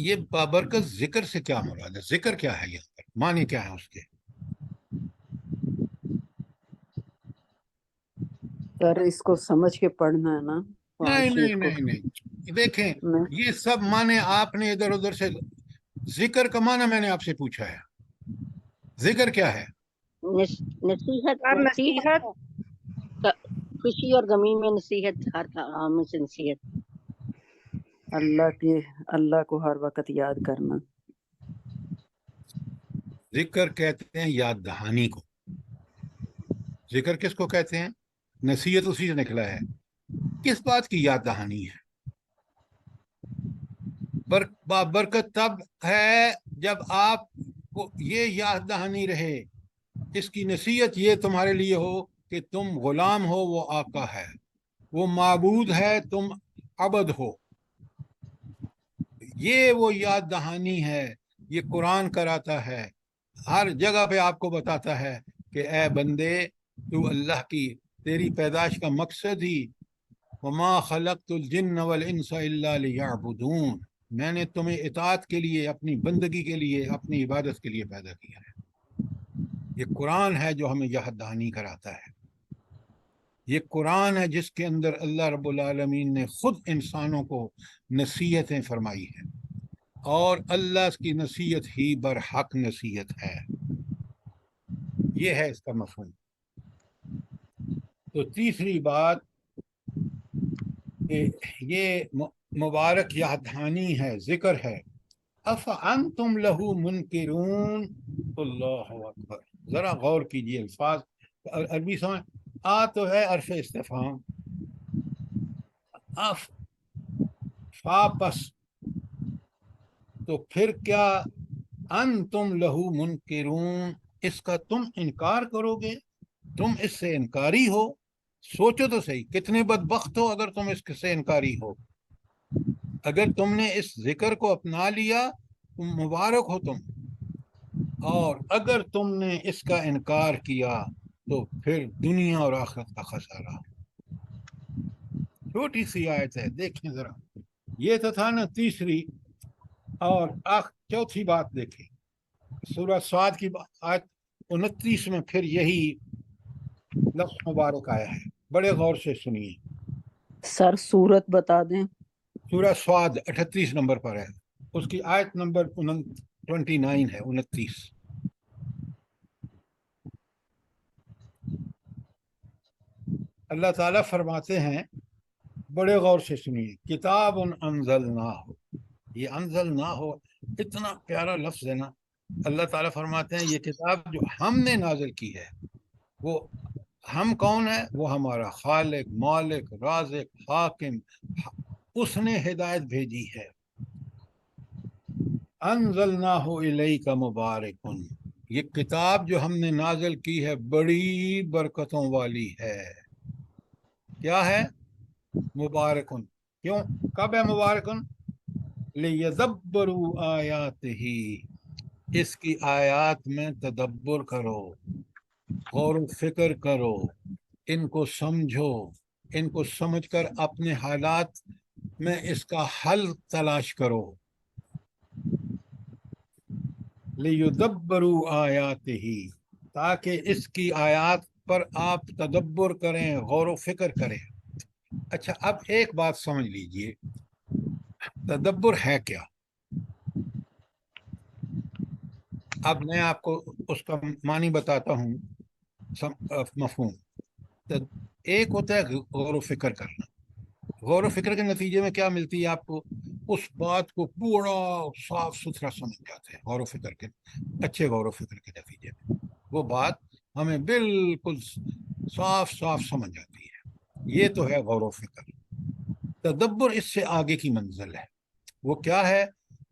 یہ بابرکت ذکر سے کیا مراد ہے؟ ذکر کیا ہے یہاں پر؟ معنی کیا ہے اس کے؟ سر اس کو سمجھ کے پڑھنا ہے نا نہیں شیٹ نہیں کو نہیں نہیں، دیکھیں میں یہ سب معنی آپ نے ادھر ادھر سے، ذکر کا معنی میں نے آپ سے پوچھا ہے، ذکر کیا ہے؟ نصیحت سر نصیحت خوشی اور غمی میں نصیحت، ہر کام سے نصیحت۔ اللہ کو ہر وقت یاد کرنا۔ ذکر کہتے ہیں یاد دہانی کو۔ ذکر کس کو کہتے ہیں؟ نصیحت اسی سے نکلا ہے۔ کس بات کی یاد دہانی ہے؟ برکت تب ہے جب آپ کو یہ یاد دہانی رہے، اس کی نصیحت یہ تمہارے لیے ہو کہ تم غلام ہو، وہ آقا ہے، وہ معبود ہے، تم عبد ہو۔ یہ وہ یاد دہانی ہے، یہ قرآن کراتا ہے، ہر جگہ پہ آپ کو بتاتا ہے کہ اے بندے، تو اللہ کی، تیری پیدائش کا مقصد ہی وما خلقت الجن والانس الا لیعبدون، میں نے تمہیں اطاعت کے لیے، اپنی بندگی کے لیے، اپنی عبادت کے لیے پیدا کیا ہے۔ یہ قرآن ہے جو ہمیں یاد دہانی کراتا ہے۔ یہ قرآن ہے جس کے اندر اللہ رب العالمین نے خود انسانوں کو نصیحتیں فرمائی ہیں، اور اللہ کی نصیحت ہی برحق نصیحت ہے۔ یہ ہے اس کا مفہوم۔ تو تیسری بات کہ یہ مبارک یاد دہانی ہے، ذکر ہے۔ افانتم لہو منکرون، اللہ اکبر، ذرا غور کیجئے الفاظ، عربی سمجھ تو ہے حرف استفہام، اف فاپس، تو پھر کیا انتم لہو منکرون، اس کا تم انکار کرو گے؟ تم اس سے انکاری ہو؟ سوچو تو صحیح، کتنے بدبخت ہو اگر تم اس سے انکاری ہو۔ اگر تم نے اس ذکر کو اپنا لیا تو مبارک ہو تم، اور اگر تم نے اس کا انکار کیا تو پھر دنیا اور آخرت کا خسارہ۔ چھوٹی سی آیت ہے، دیکھیں ذرا، یہ تو تھا نا تیسری، اور چوتھی بات دیکھیں، سورہ صاد کی آیت 29 میں پھر یہی لفظ مبارک آیا ہے، بڑے غور سے سنیے۔ سر صورت بتا دیں۔ سورہ صاد 38 نمبر پر ہے، اس کی آیت نمبر 29 ہے، 29۔ اللہ تعالیٰ فرماتے ہیں، بڑے غور سے سنیے، کتاب انزلناہ، یہ انزلناہ اتنا پیارا لفظ ہے نا۔ اللہ تعالیٰ فرماتے ہیں یہ کتاب جو ہم نے نازل کی ہے، وہ ہم کون ہے؟ وہ ہمارا خالق، مالک، رازق، حاکم، اس نے ہدایت بھیجی ہے۔ انزلناہ الیک مبارکن، یہ کتاب جو ہم نے نازل کی ہے بڑی برکتوں والی ہے۔ کیا ہے؟ مبارکن۔ کیوں؟ کب ہے مبارکن؟ لیدبروا آیاتہ، اس کی آیات میں تدبر کرو، غور و فکر کرو، ان کو سمجھو، ان کو سمجھ کر اپنے حالات میں اس کا حل تلاش کرو۔ لیدبروا آیاتہ، تاکہ اس کی آیات پر آپ تدبر کریں، غور و فکر کریں۔ اچھا، اب ایک بات سمجھ لیجئے، تدبر ہے کیا؟ اب میں آپ کو اس کا معنی بتاتا ہوں، مفہوم۔ ایک ہوتا ہے غور و فکر کرنا، غور و فکر کے نتیجے میں کیا ملتی ہے آپ کو؟ اس بات کو پورا صاف ستھرا سمجھ جاتے ہیں، غور و فکر کے، اچھے غور و فکر کے نتیجے میں وہ بات ہمیں بالکل صاف صاف سمجھ آتی ہے۔ یہ تو ہے غور و فکر۔ تدبر اس سے آگے کی منزل ہے، وہ کیا ہے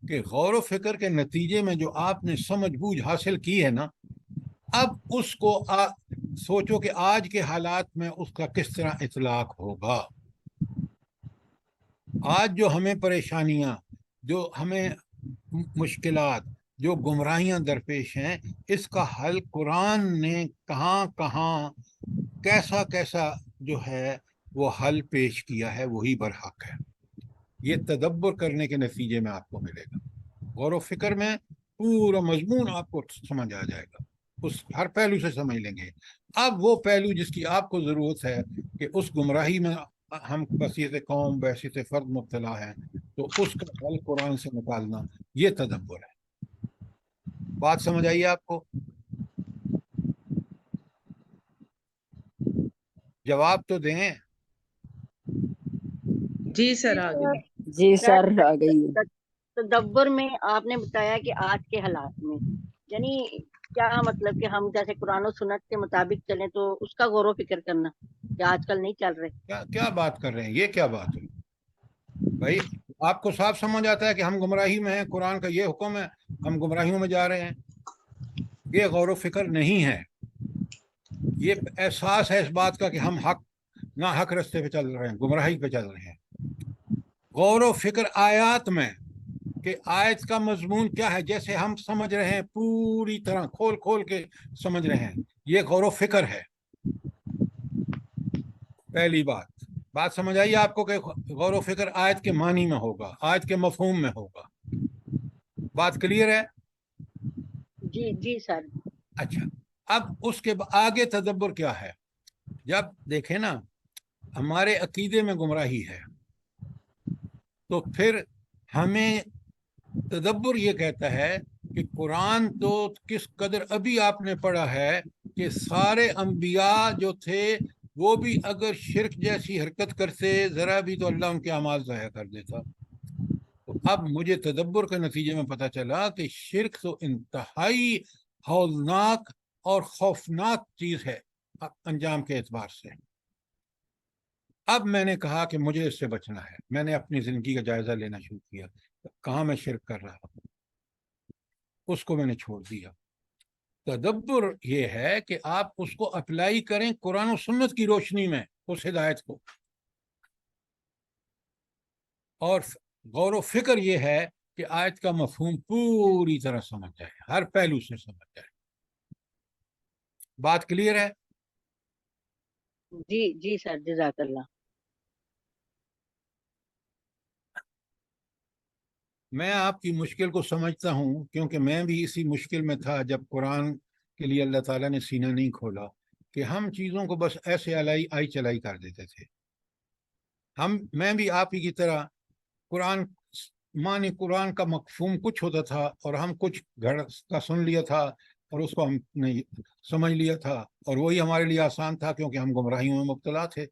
کہ غور و فکر کے نتیجے میں جو آپ نے سمجھ بوجھ حاصل کی ہے نا، اب اس کو سوچو کہ آج کے حالات میں اس کا کس طرح اطلاق ہوگا۔ آج جو ہمیں پریشانیاں، جو ہمیں مشکلات، جو گمراہیاں درپیش ہیں، اس کا حل قرآن نے کہاں کہاں کیسا کیسا جو ہے وہ حل پیش کیا ہے، وہی برحق ہے۔ یہ تدبر کرنے کے نتیجے میں آپ کو ملے گا۔ غور و فکر میں پورا مضمون آپ کو سمجھ آ جائے گا، اس ہر پہلو سے سمجھ لیں گے۔ اب وہ پہلو جس کی آپ کو ضرورت ہے کہ اس گمراہی میں ہم بصیرت قوم بحیثیت فرد مبتلا ہیں، تو اس کا حل قرآن سے نکالنا، یہ تدبر ہے۔ بات سمجھ آئیے آپ کو؟ جواب تو دیں۔ جی سر آگے۔ جی سر سر آ گئی ہے۔ تدبر میں آپ نے بتایا کہ آج کے حالات میں، یعنی کیا مطلب کہ ہم جیسے قرآن و سنت کے مطابق چلیں تو اس کا غور و فکر کرنا، کہ آج کل نہیں چل رہے؟ کیا بات کر رہے ہیں؟ یہ کیا بات ہے بھائی؟ آپ کو صاف سمجھ آتا ہے کہ ہم گمراہی میں ہیں، قرآن کا یہ حکم ہے، ہم گمراہیوں میں جا رہے ہیں۔ یہ غور و فکر نہیں ہے، یہ احساس ہے اس بات کا کہ ہم نہ حق رستے پہ چل رہے ہیں، گمراہی پہ چل رہے ہیں۔ غور و فکر آیات میں کہ آیت کا مضمون کیا ہے، جیسے ہم سمجھ رہے ہیں، پوری طرح کھول کھول کے سمجھ رہے ہیں، یہ غور و فکر ہے۔ پہلی بات سمجھ آئیے آپ کو کہ غور و فکر آیت کے معنی میں ہوگا، آیت کے مفہوم میں ہوگا۔ بات کلیئر ہے؟ جی جی سر۔ اچھا، اب اس کے آگے تدبر کیا ہے؟ جب دیکھیں نا ہمارے عقیدے میں گمراہی ہے، تو پھر ہمیں تدبر یہ کہتا ہے کہ قرآن تو کس قدر ابھی آپ نے پڑھا ہے کہ سارے انبیاء جو تھے وہ بھی اگر شرک جیسی حرکت کرتے ذرا بھی تو اللہ ان کے اعمال ضائع کر دیتا۔ تو اب مجھے تدبر کے نتیجے میں پتہ چلا کہ شرک تو انتہائی ہولناک اور خوفناک چیز ہے انجام کے اعتبار سے۔ اب میں نے کہا کہ مجھے اس سے بچنا ہے، میں نے اپنی زندگی کا جائزہ لینا شروع کیا، کہاں میں شرک کر رہا ہوں، اس کو میں نے چھوڑ دیا۔ تدبر یہ ہے کہ آپ اس کو اپلائی کریں قرآن و سنت کی روشنی میں اس ہدایت کو، اور غور و فکر یہ ہے کہ آیت کا مفہوم پوری طرح سمجھ جائے، ہر پہلو سے سمجھ جائے۔ بات کلیئر ہے؟ جی جی سر، جزاک اللہ۔ میں آپ کی مشکل کو سمجھتا ہوں، کیونکہ میں بھی اسی مشکل میں تھا جب قرآن کے لیے اللہ تعالیٰ نے سینہ نہیں کھولا، کہ ہم چیزوں کو بس ایسے آئی چلائی کر دیتے تھے۔ میں بھی آپ ہی کی طرح قرآن کا مفہوم کچھ ہوتا تھا اور ہم کچھ گھر کا سن لیا تھا اور اس کو ہم نے سمجھ لیا تھا، اور وہی ہمارے لیے آسان تھا کیونکہ ہم گمراہیوں میں مبتلا تھے۔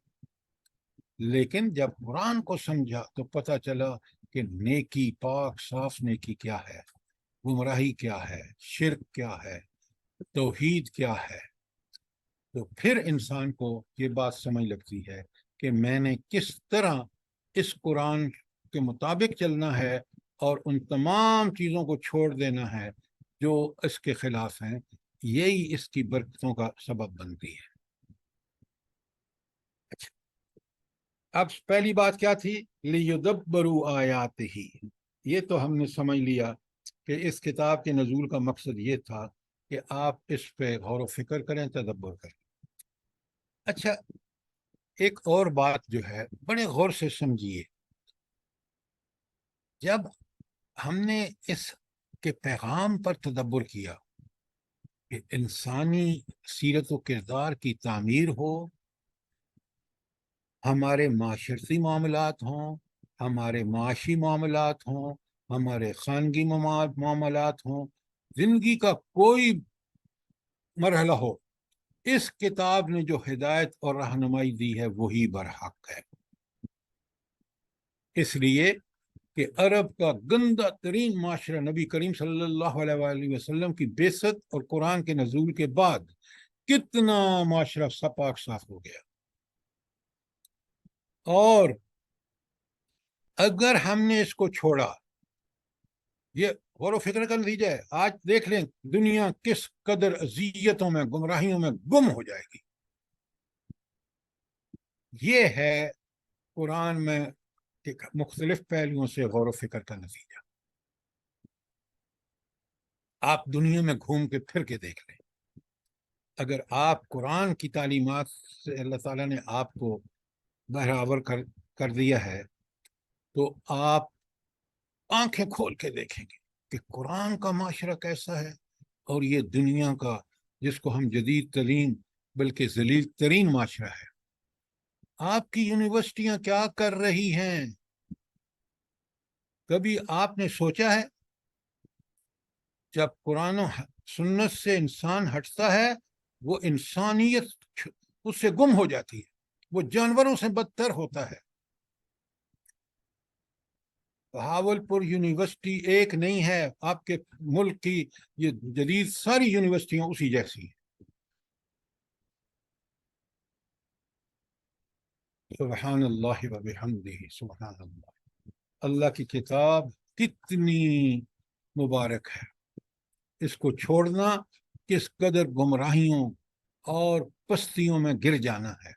لیکن جب قرآن کو سمجھا تو پتہ چلا کہ نیکی، پاک صاف نیکی کیا ہے، گمراہی کیا ہے، شرک کیا ہے، توحید کیا ہے۔ تو پھر انسان کو یہ بات سمجھ لگتی ہے کہ میں نے کس طرح اس قرآن کے مطابق چلنا ہے اور ان تمام چیزوں کو چھوڑ دینا ہے جو اس کے خلاف ہیں۔ یہی اس کی برکتوں کا سبب بنتی ہے۔ اچھا، اب پہلی بات کیا تھی؟ لِيُدَبَّرُوا آیَاتِهِ، یہ تو ہم نے سمجھ لیا کہ اس کتاب کے نزول کا مقصد یہ تھا کہ آپ اس پہ غور و فکر کریں، تدبر کریں۔ اچھا، ایک اور بات جو ہے بڑے غور سے سمجھیے، جب ہم نے اس کے پیغام پر تدبر کیا کہ انسانی سیرت و کردار کی تعمیر ہو، ہمارے معاشرتی معاملات ہوں، ہمارے معاشی معاملات ہوں، ہمارے خانگی معاملات ہوں، زندگی کا کوئی مرحلہ ہو، اس کتاب نے جو ہدایت اور رہنمائی دی ہے وہی برحق ہے۔ اس لیے کہ عرب کا گندہ ترین معاشرہ نبی کریم صلی اللہ علیہ وآلہ وسلم کی بعثت اور قرآن کے نزول کے بعد کتنا معاشرہ پاک صاف ہو گیا، اور اگر ہم نے اس کو چھوڑا، یہ غور و فکر کا نتیجہ ہے۔ آج دیکھ لیں دنیا کس قدر اذیتوں میں، گمراہیوں میں گم ہو جائے گی۔ یہ ہے قرآن میں مختلف پہلوؤں سے غور و فکر کا نتیجہ۔ آپ دنیا میں گھوم کے پھر کے دیکھ لیں، اگر آپ قرآن کی تعلیمات سے اللہ تعالیٰ نے آپ کو بہراور کر دیا ہے تو آپ آنکھیں کھول کے دیکھیں گے کہ قرآن کا معاشرہ کیسا ہے اور یہ دنیا کا جس کو ہم جدید ترین بلکہ ذلیل ترین معاشرہ ہے۔ آپ کی یونیورسٹیاں کیا کر رہی ہیں؟ کبھی آپ نے سوچا ہے؟ جب قرآن و سنت سے انسان ہٹتا ہے وہ انسانیت اس سے گم ہو جاتی ہے، وہ جانوروں سے بدتر ہوتا ہے۔ بہاول پور یونیورسٹی ایک نہیں ہے، آپ کے ملک کی یہ جدید ساری یونیورسٹیاں اسی جیسی ہیں۔ سبحان اللہ و بحمدہ، سبحان اللہ۔ اللہ کی کتاب کتنی مبارک ہے، اس کو چھوڑنا کس قدر گمراہیوں اور پستیوں میں گر جانا ہے۔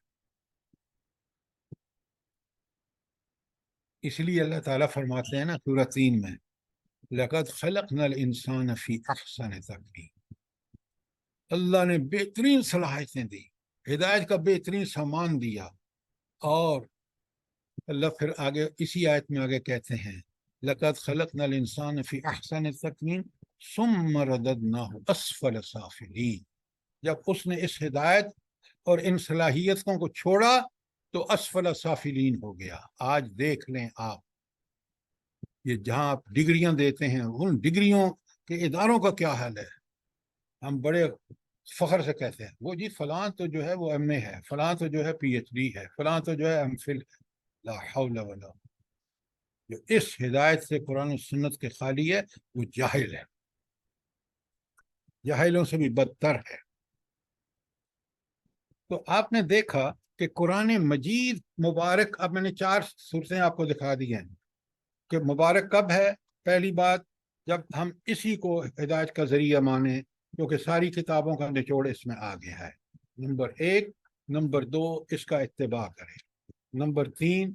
اس لیے اللہ تعالیٰ فرماتے ہیں نا سورہ 3 میں، لَقَدْ خَلَقْنَا الْإِنسَانَ فِي أَحْسَنِ تَقْوِيمٍ۔ اللہ نے بہترین صلاحیتیں دی، ہدایت کا بہترین سامان دیا، اور اللہ پھر آگے اسی آیت میں آگے کہتے ہیں لَقَدْ خَلَقْنَا الْإِنسَانَ فِي أَحْسَنِ تَقْوِيمٍ ثُمَّ رَدَدْنَاهُ أَسْفَلَ سَافِلِينَ۔ جب اس نے اس ہدایت اور ان صلاحیتوں کو چھوڑا تو اسفل سافلین ہو گیا۔ آج دیکھ لیں آپ، یہ جہاں آپ ڈگریاں دیتے ہیں ان ڈگریوں کے اداروں کا کیا حال ہے۔ ہم بڑے فخر سے کہتے ہیں وہ جی فلاں تو جو ہے وہ ایم اے ہے، فلاں تو جو ہے پی ایچ ڈی ہے، فلاں تو جو ہے ایم فل۔ لا حول ولا، جو اس ہدایت سے قرآن و سنت کے خالی ہے وہ جاہل ہے، جاہلوں سے بھی بدتر ہے۔ تو آپ نے دیکھا کہ قرآن مجید مبارک، اب میں نے 4 صورتیں آپ کو دکھا دی ہیں کہ مبارک کب ہے۔ پہلی بات، جب ہم اسی کو ہدایت کا ذریعہ مانیں، کیونکہ ساری کتابوں کا نچوڑ اس میں آ گیا ہے۔ نمبر 1، نمبر 2 اس کا اتباع کریں، نمبر 3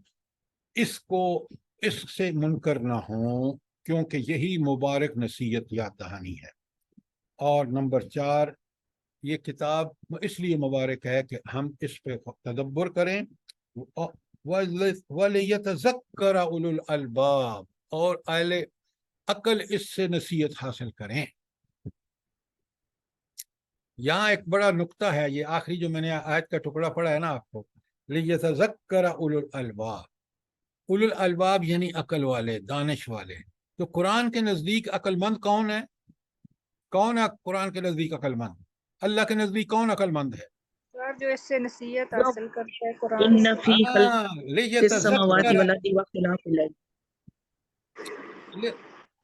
اس سے منکر نہ ہوں کیونکہ یہی مبارک نصیحت یاد دہانی ہے، اور نمبر 4 یہ کتاب اس لیے مبارک ہے کہ ہم اس پہ تدبر کریں، وَلِيَتَذَكَّرَ أُولُو الْأَلْبَابِ، اور اہل عقل اس سے نصیحت حاصل کریں۔ یہاں ایک بڑا نقطہ ہے، یہ آخری جو میں نے آیت کا ٹکڑا پڑھا ہے نا آپ کو، لِيَتَذَكَّرَ أُولُو الْأَلْبَابِ، اولو الالباب یعنی عقل والے، دانش والے۔ تو قرآن کے نزدیک عقل مند کون ہے؟ کون ہے قرآن کے نزدیک عقل مند؟ اللہ کے نزدیک کون عقل مند ہے؟ سر جو اس سے نصیحت حاصل کرتا ہے قرآن ان سے۔ فی خلق السماوات لیتذکر، والارض واختلاف الليل۔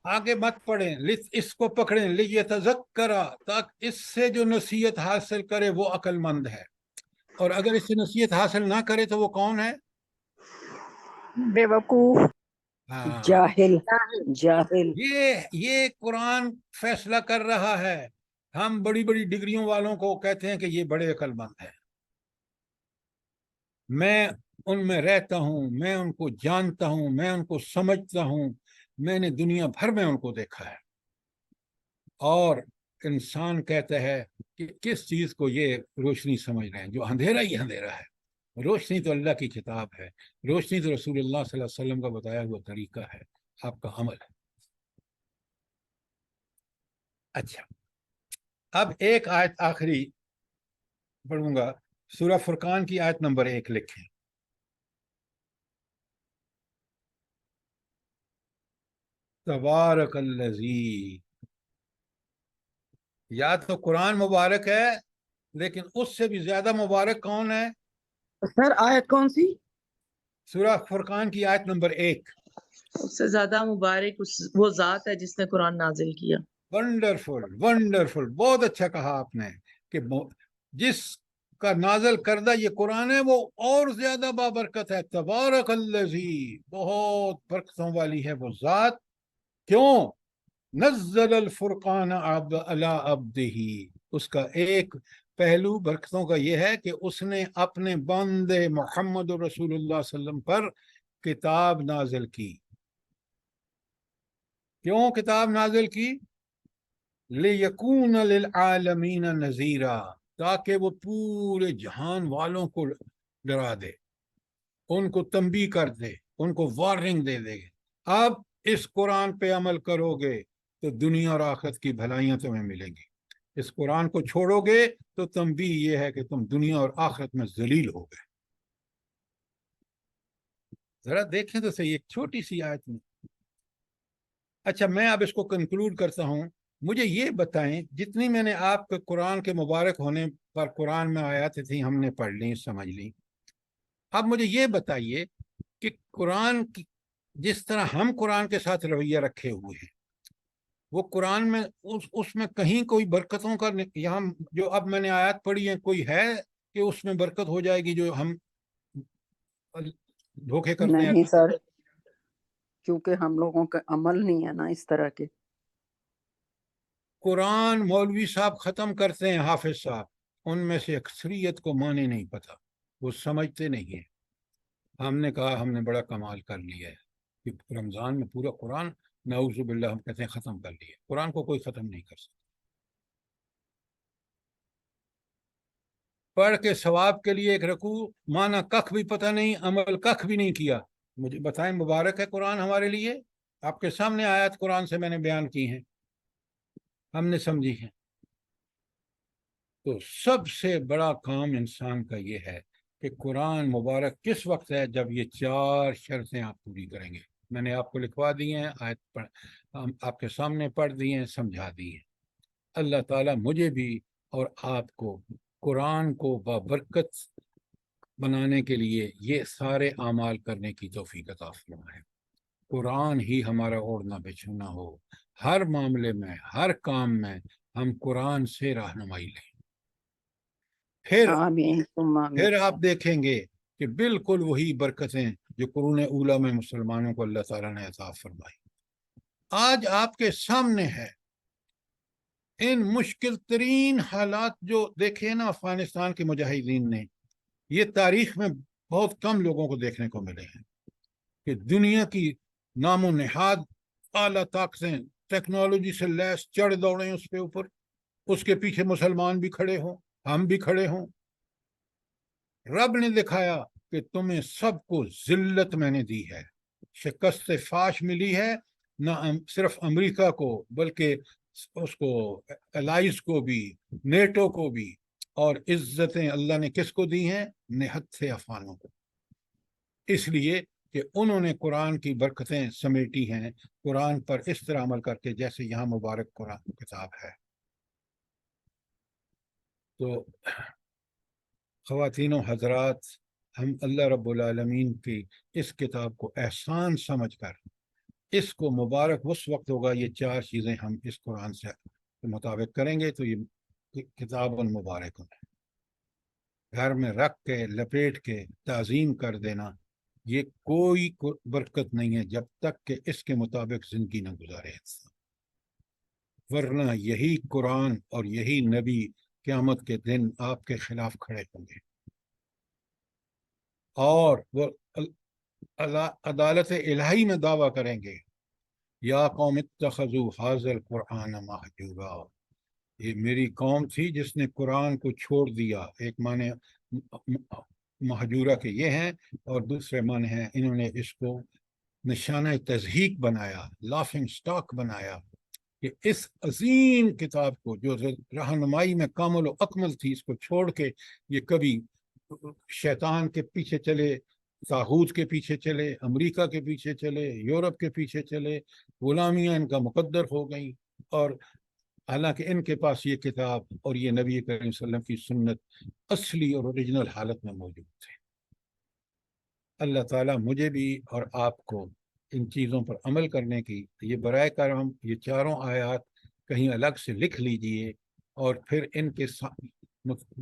آگے مت پڑھیں، اس کو پکڑیں، لیتذکر، تاکہ اس سے جو نصیحت حاصل کرے وہ عقل مند ہے، اور اگر اس سے نصیحت حاصل نہ کرے تو وہ کون ہے؟ بے وقوف، ہاں، جاہل، جاہل۔ یہ قرآن فیصلہ کر رہا ہے۔ ہم بڑی بڑی ڈگریوں والوں کو کہتے ہیں کہ یہ بڑے عقل مند ہیں، میں ان میں رہتا ہوں، میں ان کو جانتا ہوں، میں ان کو سمجھتا ہوں، میں نے دنیا بھر میں ان کو دیکھا ہے۔ اور انسان کہتا ہے کہ کس چیز کو یہ روشنی سمجھ رہے ہیں، جو اندھیرا ہی اندھیرا ہے۔ روشنی تو اللہ کی کتاب ہے، روشنی تو رسول اللہ صلی اللہ علیہ وسلم کا بتایا ہوا طریقہ ہے، آپ کا عمل ہے۔ اچھا، اب ایک آیت آخری پڑھوں گا، سورہ فرقان کی آیت نمبر 1 لکھیں۔ تبارک الذی، یا تو قرآن مبارک ہے لیکن اس سے بھی زیادہ مبارک کون ہے؟ سر آیت کون سی؟ سورہ فرقان کی آیت نمبر 1۔ اس سے زیادہ مبارک وہ ذات ہے جس نے قرآن نازل کیا۔ ونڈرفل، ونڈرفل، بہت اچھا کہا آپ نے کہ جس کا نازل کردہ یہ قرآن ہے وہ اور زیادہ بابرکت ہے۔ تبارک الذی، بہت برکتوں والی ہے وہ ذات۔ کیوں؟ نزل الفرقان علی عبدہ، اس کا ایک پہلو برکتوں کا یہ ہے کہ اس نے اپنے بندے محمد رسول اللہ صلی اللہ علیہ وسلم پر کتاب نازل کی۔ کیوں کتاب نازل کی؟ لِيَكُونَ لِلْعَالَمِينَ نَذِيرًا، تاکہ وہ پورے جہان والوں کو ڈرا دے، ان کو تنبیہ کر دے، ان کو وارننگ دے دے۔ اب اس قرآن پہ عمل کرو گے تو دنیا اور آخرت کی بھلائیاں تمہیں ملیں گی. اس قرآن کو چھوڑو گے تو تنبیہ یہ ہے کہ تم دنیا اور آخرت میں ذلیل ہو گئے. ذرا دیکھیں تو صحیح، ایک چھوٹی سی آیت میں. اچھا میں اب اس کو کنکلوڈ کرتا ہوں. مجھے یہ بتائیں، جتنی میں نے آپ کے قرآن کے مبارک ہونے پر قرآن میں آیاتیں تھیں ہم نے پڑھ لی، سمجھ لی. اب مجھے یہ بتائیے کہ قرآن کی جس طرح ہم قرآن کے ساتھ رویہ رکھے ہوئے ہیں، وہ قرآن میں اس میں کہیں کوئی برکتوں کا یہاں جو اب میں نے آیات پڑھی ہیں کوئی ہے کہ اس میں برکت ہو جائے گی جو ہم دھوکے کرتے ہیں؟ نہیں سر، کیونکہ ہم لوگوں کا عمل نہیں ہے نا اس طرح کے. قرآن مولوی صاحب ختم کرتے ہیں، حافظ صاحب، ان میں سے اکثریت کو معنی نہیں پتا، وہ سمجھتے نہیں ہیں. ہم نے کہا ہم نے بڑا کمال کر لیا ہے کہ رمضان میں پورا قرآن، نعوذ باللہ، ہم کہتے ہیں ختم کر لیا. قرآن کو کوئی ختم نہیں کر سکتا. پڑھ کے ثواب کے لیے ایک رکوع، معنی کخ بھی پتہ نہیں، عمل کخ بھی نہیں کیا. مجھے بتائیں، مبارک ہے قرآن ہمارے لیے. آپ کے سامنے آیات قرآن سے میں نے بیان کی ہیں، ہم نے سمجھی ہیں. تو سب سے بڑا کام انسان کا یہ ہے کہ قرآن مبارک کس وقت ہے؟ جب یہ 4 شرطیں آپ پوری کریں گے. میں نے آپ کو لکھوا دی ہیں، آیت آپ کے سامنے پڑھ دی ہیں، سمجھا دی ہیں. اللہ تعالیٰ مجھے بھی اور آپ کو قرآن کو بابرکت بنانے کے لیے یہ سارے اعمال کرنے کی توفیق عطا فرمائے. قرآن ہی ہمارا اوڑھنا بچھونا ہو. ہر معاملے میں، ہر کام میں ہم قرآن سے رہنمائی لیں. آمین ثم آمین. پھر آپ دیکھیں گے کہ بالکل وہی برکتیں جو قرون اولیٰ میں مسلمانوں کو اللہ تعالیٰ نے عطا فرمائی آج آپ کے سامنے ہے. ان مشکل ترین حالات جو دیکھے نا افغانستان کے مجاہدین نے، یہ تاریخ میں بہت کم لوگوں کو دیکھنے کو ملے ہیں کہ دنیا کی نام و نہاد اعلیٰ طاقتیں ٹیکنالوجی سے لیس چڑھ دوڑیں اس کے اوپر، اس کے پیچھے مسلمان بھی کھڑے ہوں، ہم بھی کھڑے ہوں. رب نے دکھایا کہ تمہیں سب کو ذلت میں نے دی ہے، شکست فاش ملی ہے، نہ صرف امریکہ کو بلکہ اس کو الائز کو بھی، نیٹو کو بھی. اور عزتیں اللہ نے کس کو دی ہیں؟ نہت سے افغانوں کو. اس لیے کہ انہوں نے قرآن کی برکتیں سمیٹی ہیں، قرآن پر اس طرح عمل کر کے جیسے یہاں مبارک قرآن کتاب ہے. تو خواتین و حضرات، ہم اللہ رب العالمین کی اس کتاب کو احسان سمجھ کر اس کو مبارک اس وقت ہوگا یہ 4 چیزیں ہم اس قرآن سے مطابق کریں گے تو یہ کتاب المبارک ہے. گھر میں رکھ کے لپیٹ کے تعظیم کر دینا، یہ کوئی برکت نہیں ہے جب تک کہ اس کے مطابق زندگی نہ گزارے. ورنہ یہی قرآن اور یہی نبی قیامت کے دن آپ کے خلاف کھڑے ہوں گے اور وہ عدالت الہی میں دعویٰ کریں گے، یا قوم اتخذوا ھذا القرآن مہجورا. یہ میری قوم تھی جس نے قرآن کو چھوڑ دیا. ایک معنی مہجورہ کے یہ ہیں اور دوسرے معنی ہیں انہوں نے اس کو نشانہ تضحیک بنایا، لافنگ سٹاک بنایا کہ اس عظیم کتاب کو جو رہنمائی میں کامل و اکمل تھی، اس کو چھوڑ کے یہ کبھی شیطان کے پیچھے چلے، طاغوت کے پیچھے چلے، امریکہ کے پیچھے چلے، یورپ کے پیچھے چلے، غلامیاں ان کا مقدر ہو گئیں. اور حالانکہ ان کے پاس یہ کتاب اور یہ نبی کریم صلی اللہ علیہ وسلم کی سنت اصلی اور اوریجنل حالت میں موجود تھے. اللہ تعالیٰ مجھے بھی اور آپ کو ان چیزوں پر عمل کرنے کی یہ برائے کرم یہ 4 آیات کہیں الگ سے لکھ لیجئے اور پھر ان کے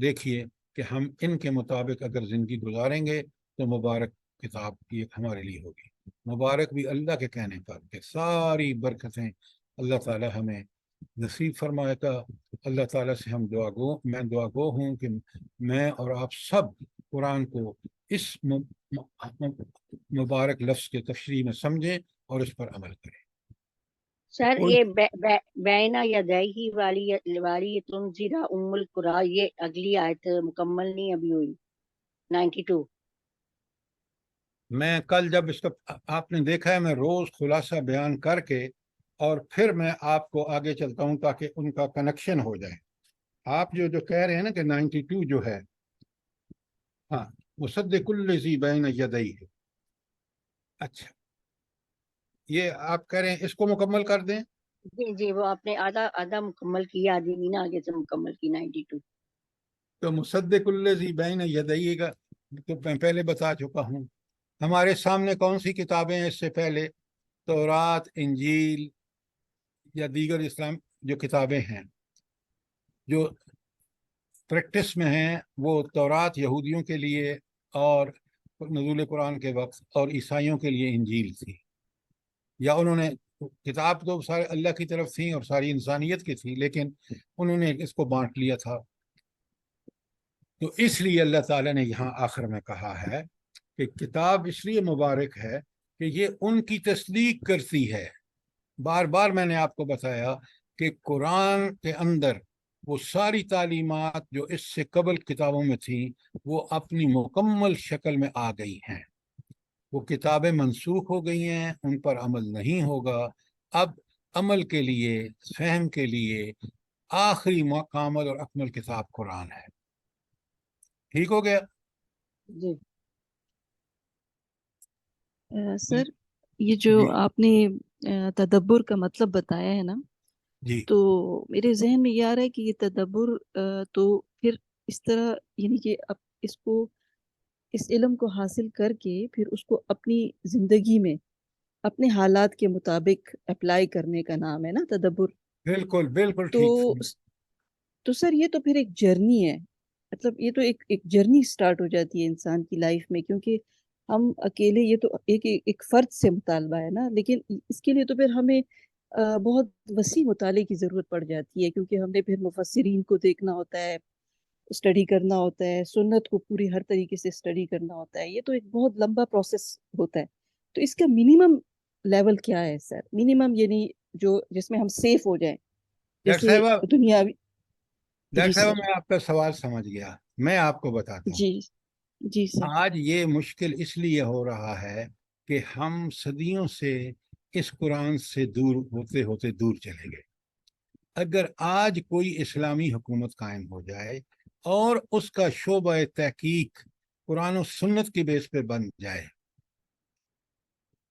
دیکھیے کہ ہم ان کے مطابق اگر زندگی گزاریں گے تو مبارک کتاب یہ ہمارے لیے ہوگی. مبارک بھی اللہ کے کہنے پر کہ ساری برکتیں اللہ تعالیٰ ہمیں نصیب فرمائے گا. اللہ تعالیٰ سے ہم میں دعا گو ہوں کہ میں اور آپ سب قرآن کو اس مبارک لفظ کے تفسیر میں سمجھیں اور اس پر عمل کریں. سر یہ بینا یدیہ والی تنذرا ام القرآن، یہ اگلی آیت مکمل نہیں ابھی ہوئی 92. میں کل جب اس کا آپ نے دیکھا ہے میں روز خلاصہ بیان کر کے اور پھر میں آپ کو آگے چلتا ہوں تاکہ ان کا کنیکشن ہو جائے. آپ جو کہہ رہے ہیں نا کہ 92 جو ہے، ہاں، مصدق الذی بین یدیہ ہے. اچھا، یہ آپ کہہ رہے ہیں اس کو مکمل کر دیں. جی جی، وہ آپ نے آدھا آدھا مکمل کیا، آدھی نہیں نا آگے سے مکمل کی 92. تو مصدق الذی بین یدیہ کا تو میں پہلے بتا چکا ہوں. ہمارے سامنے کون سی کتابیں ہیں اس سے پہلے؟ تورات، انجیل یا دیگر اسلام جو کتابیں ہیں جو پریکٹس میں ہیں، وہ تورات یہودیوں کے لیے اور نزول قرآن کے وقت، اور عیسائیوں کے لیے انجیل تھی. یا انہوں نے کتاب تو سارے اللہ کی طرف تھی اور ساری انسانیت کی تھی، لیکن انہوں نے اس کو بانٹ لیا تھا. تو اس لیے اللہ تعالیٰ نے یہاں آخر میں کہا ہے کہ کتاب اس لیے مبارک ہے کہ یہ ان کی تصدیق کرتی ہے. بار بار میں نے آپ کو بتایا کہ قرآن کے اندر وہ ساری تعلیمات جو اس سے قبل کتابوں میں تھیں وہ اپنی مکمل شکل میں آ گئی ہیں. وہ کتابیں منسوخ ہو گئی ہیں، ان پر عمل نہیں ہوگا. اب عمل کے لیے، فہم کے لیے آخری کامل اور اکمل کتاب قرآن ہے. ٹھیک ہو گیا؟ جی سر، یہ جو جی آپ نے تدبر کا مطلب بتایا ہے نا، جی تو میرے ذہن میں یہ آ رہا ہے کہ یہ تدبر تو پھر اس طرح، یعنی کہ اب اس کو، اس علم کو حاصل کر کے پھر اس کو اپنی زندگی میں اپنے حالات کے مطابق اپلائی کرنے کا نام ہے نا تدبر. بالکل بالکل تو ٹھیک. تو سر یہ تو پھر ایک جرنی ہے، مطلب یہ تو ایک جرنی سٹارٹ ہو جاتی ہے انسان کی لائف میں، کیونکہ ہم اکیلے، یہ تو ایک فرد سے مطالبہ ہے نا، لیکن اس کے لیے تو پھر ہمیں بہت وسیع مطالعے کی ضرورت پڑ جاتی ہے، کیونکہ ہم نے پھر مفسرین کو دیکھنا ہوتا ہے، اسٹڈی کرنا ہوتا ہے، سنت کو پوری ہر طریقے سے اسٹڈی کرنا ہوتا ہے. یہ تو ایک بہت لمبا پروسیس ہوتا ہے. تو اس کا منیمم لیول کیا ہے سر؟ منیمم یعنی جو جس میں ہم سیف ہو جائیں، ڈاکٹر جیسے صاحبہ، دنیاوی. جی ڈاکٹر صاحبہ سر. میں آپ کا سوال سمجھ گیا. میں آپ کو بتاتا ہوں. جی جی سر. آج یہ مشکل اس لیے ہو رہا ہے کہ ہم صدیوں سے اس قرآن سے دور ہوتے ہوتے دور چلے گئے. اگر آج کوئی اسلامی حکومت قائم ہو جائے اور اس کا شعبہ تحقیق قرآن و سنت کی بیس پہ بن جائے.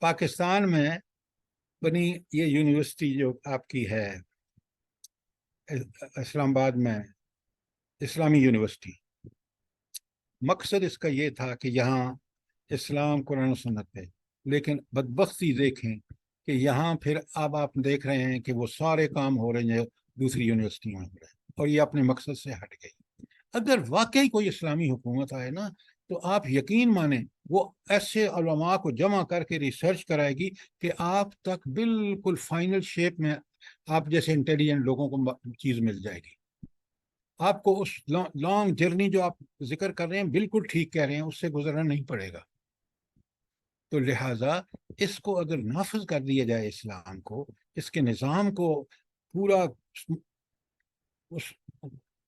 پاکستان میں بنی یہ یونیورسٹی جو آپ کی ہے اسلام آباد میں، اسلامی یونیورسٹی، مقصد اس کا یہ تھا کہ یہاں اسلام قرآن و سنت ہے. لیکن بدبختی دیکھیں کہ یہاں پھر اب آپ دیکھ رہے ہیں کہ وہ سارے کام ہو رہے ہیں دوسری یونیورسٹیوں میں ہو رہے ہیں، اور یہ اپنے مقصد سے ہٹ گئی. اگر واقعی کوئی اسلامی حکومت آئے نا تو آپ یقین مانیں وہ ایسے علماء کو جمع کر کے ریسرچ کرائے گی کہ آپ تک بالکل فائنل شیپ میں آپ جیسے انٹیلیجنٹ لوگوں کو چیز مل جائے گی. آپ کو اس لانگ جرنی جو آپ ذکر کر رہے ہیں بالکل ٹھیک کہہ رہے ہیں، اس سے گزرنا نہیں پڑے گا. تو لہٰذا اس کو اگر نافذ کر دیا جائے، اسلام کو، اس کے نظام کو پورا اس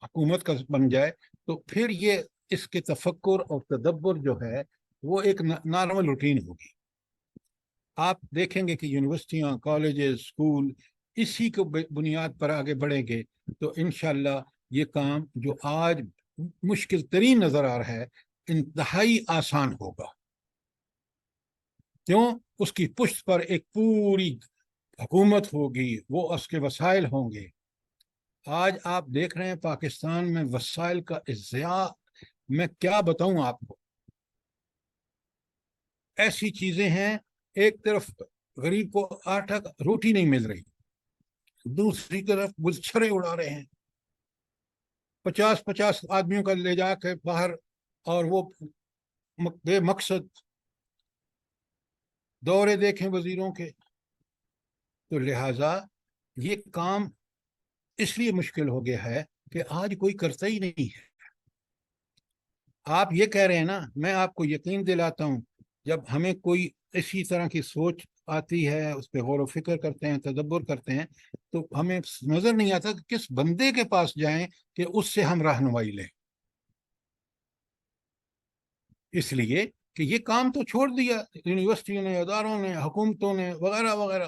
حکومت کا بن جائے، تو پھر یہ اس کے تفکر اور تدبر جو ہے وہ ایک نارمل روٹین ہوگی. آپ دیکھیں گے کہ یونیورسٹیاں، کالجز، اسکول اسی کو بنیاد پر آگے بڑھیں گے تو انشاءاللہ یہ کام جو آج مشکل ترین نظر آ رہا ہے انتہائی آسان ہوگا. کیوں؟ اس کی پشت پر ایک پوری حکومت ہوگی، وہ اس کے وسائل ہوں گے. آج آپ دیکھ رہے ہیں پاکستان میں وسائل کا اضیاع، میں کیا بتاؤں آپ کو. ایسی چیزیں ہیں، ایک طرف غریب کو آٹا روٹی نہیں مل رہی، دوسری طرف گلچھرے اڑا رہے ہیں 50 آدمیوں کا لے جا کے باہر، اور وہ بے مقصد دورے دیکھیں وزیروں کے. تو لہٰذا یہ کام اس لیے مشکل ہو گیا ہے کہ آج کوئی کرتا ہی نہیں ہے. آپ یہ کہہ رہے ہیں نا، میں آپ کو یقین دلاتا ہوں جب ہمیں کوئی اسی طرح کی سوچ آتی ہے، اس پہ غور و فکر کرتے ہیں، تدبر کرتے ہیں، تو ہمیں نظر نہیں آتا کہ کس بندے کے پاس جائیں کہ اس سے ہم رہنمائی لیں. اس لیے کہ یہ کام تو چھوڑ دیا یونیورسٹیوں نے، اداروں نے، حکومتوں نے، وغیرہ وغیرہ.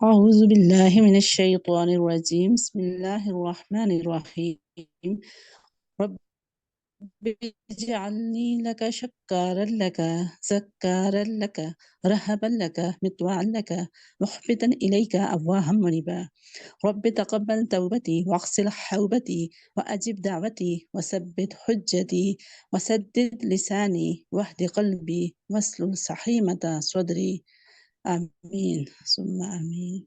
أعوذ بالله من الشيطان الرجيم بسم الله الرحمن الرحيم رب اجعلني لك شكارا لك زكارا لك رهبا لك مطوعا لك محبتا إليك أواها منيبا رب تقبل توبتي واغسل حوبتي وأجب دعوتي وثبت حجتي وسدد لساني واهد قلبي واسلل سحيمة صدري آمين ثم آمين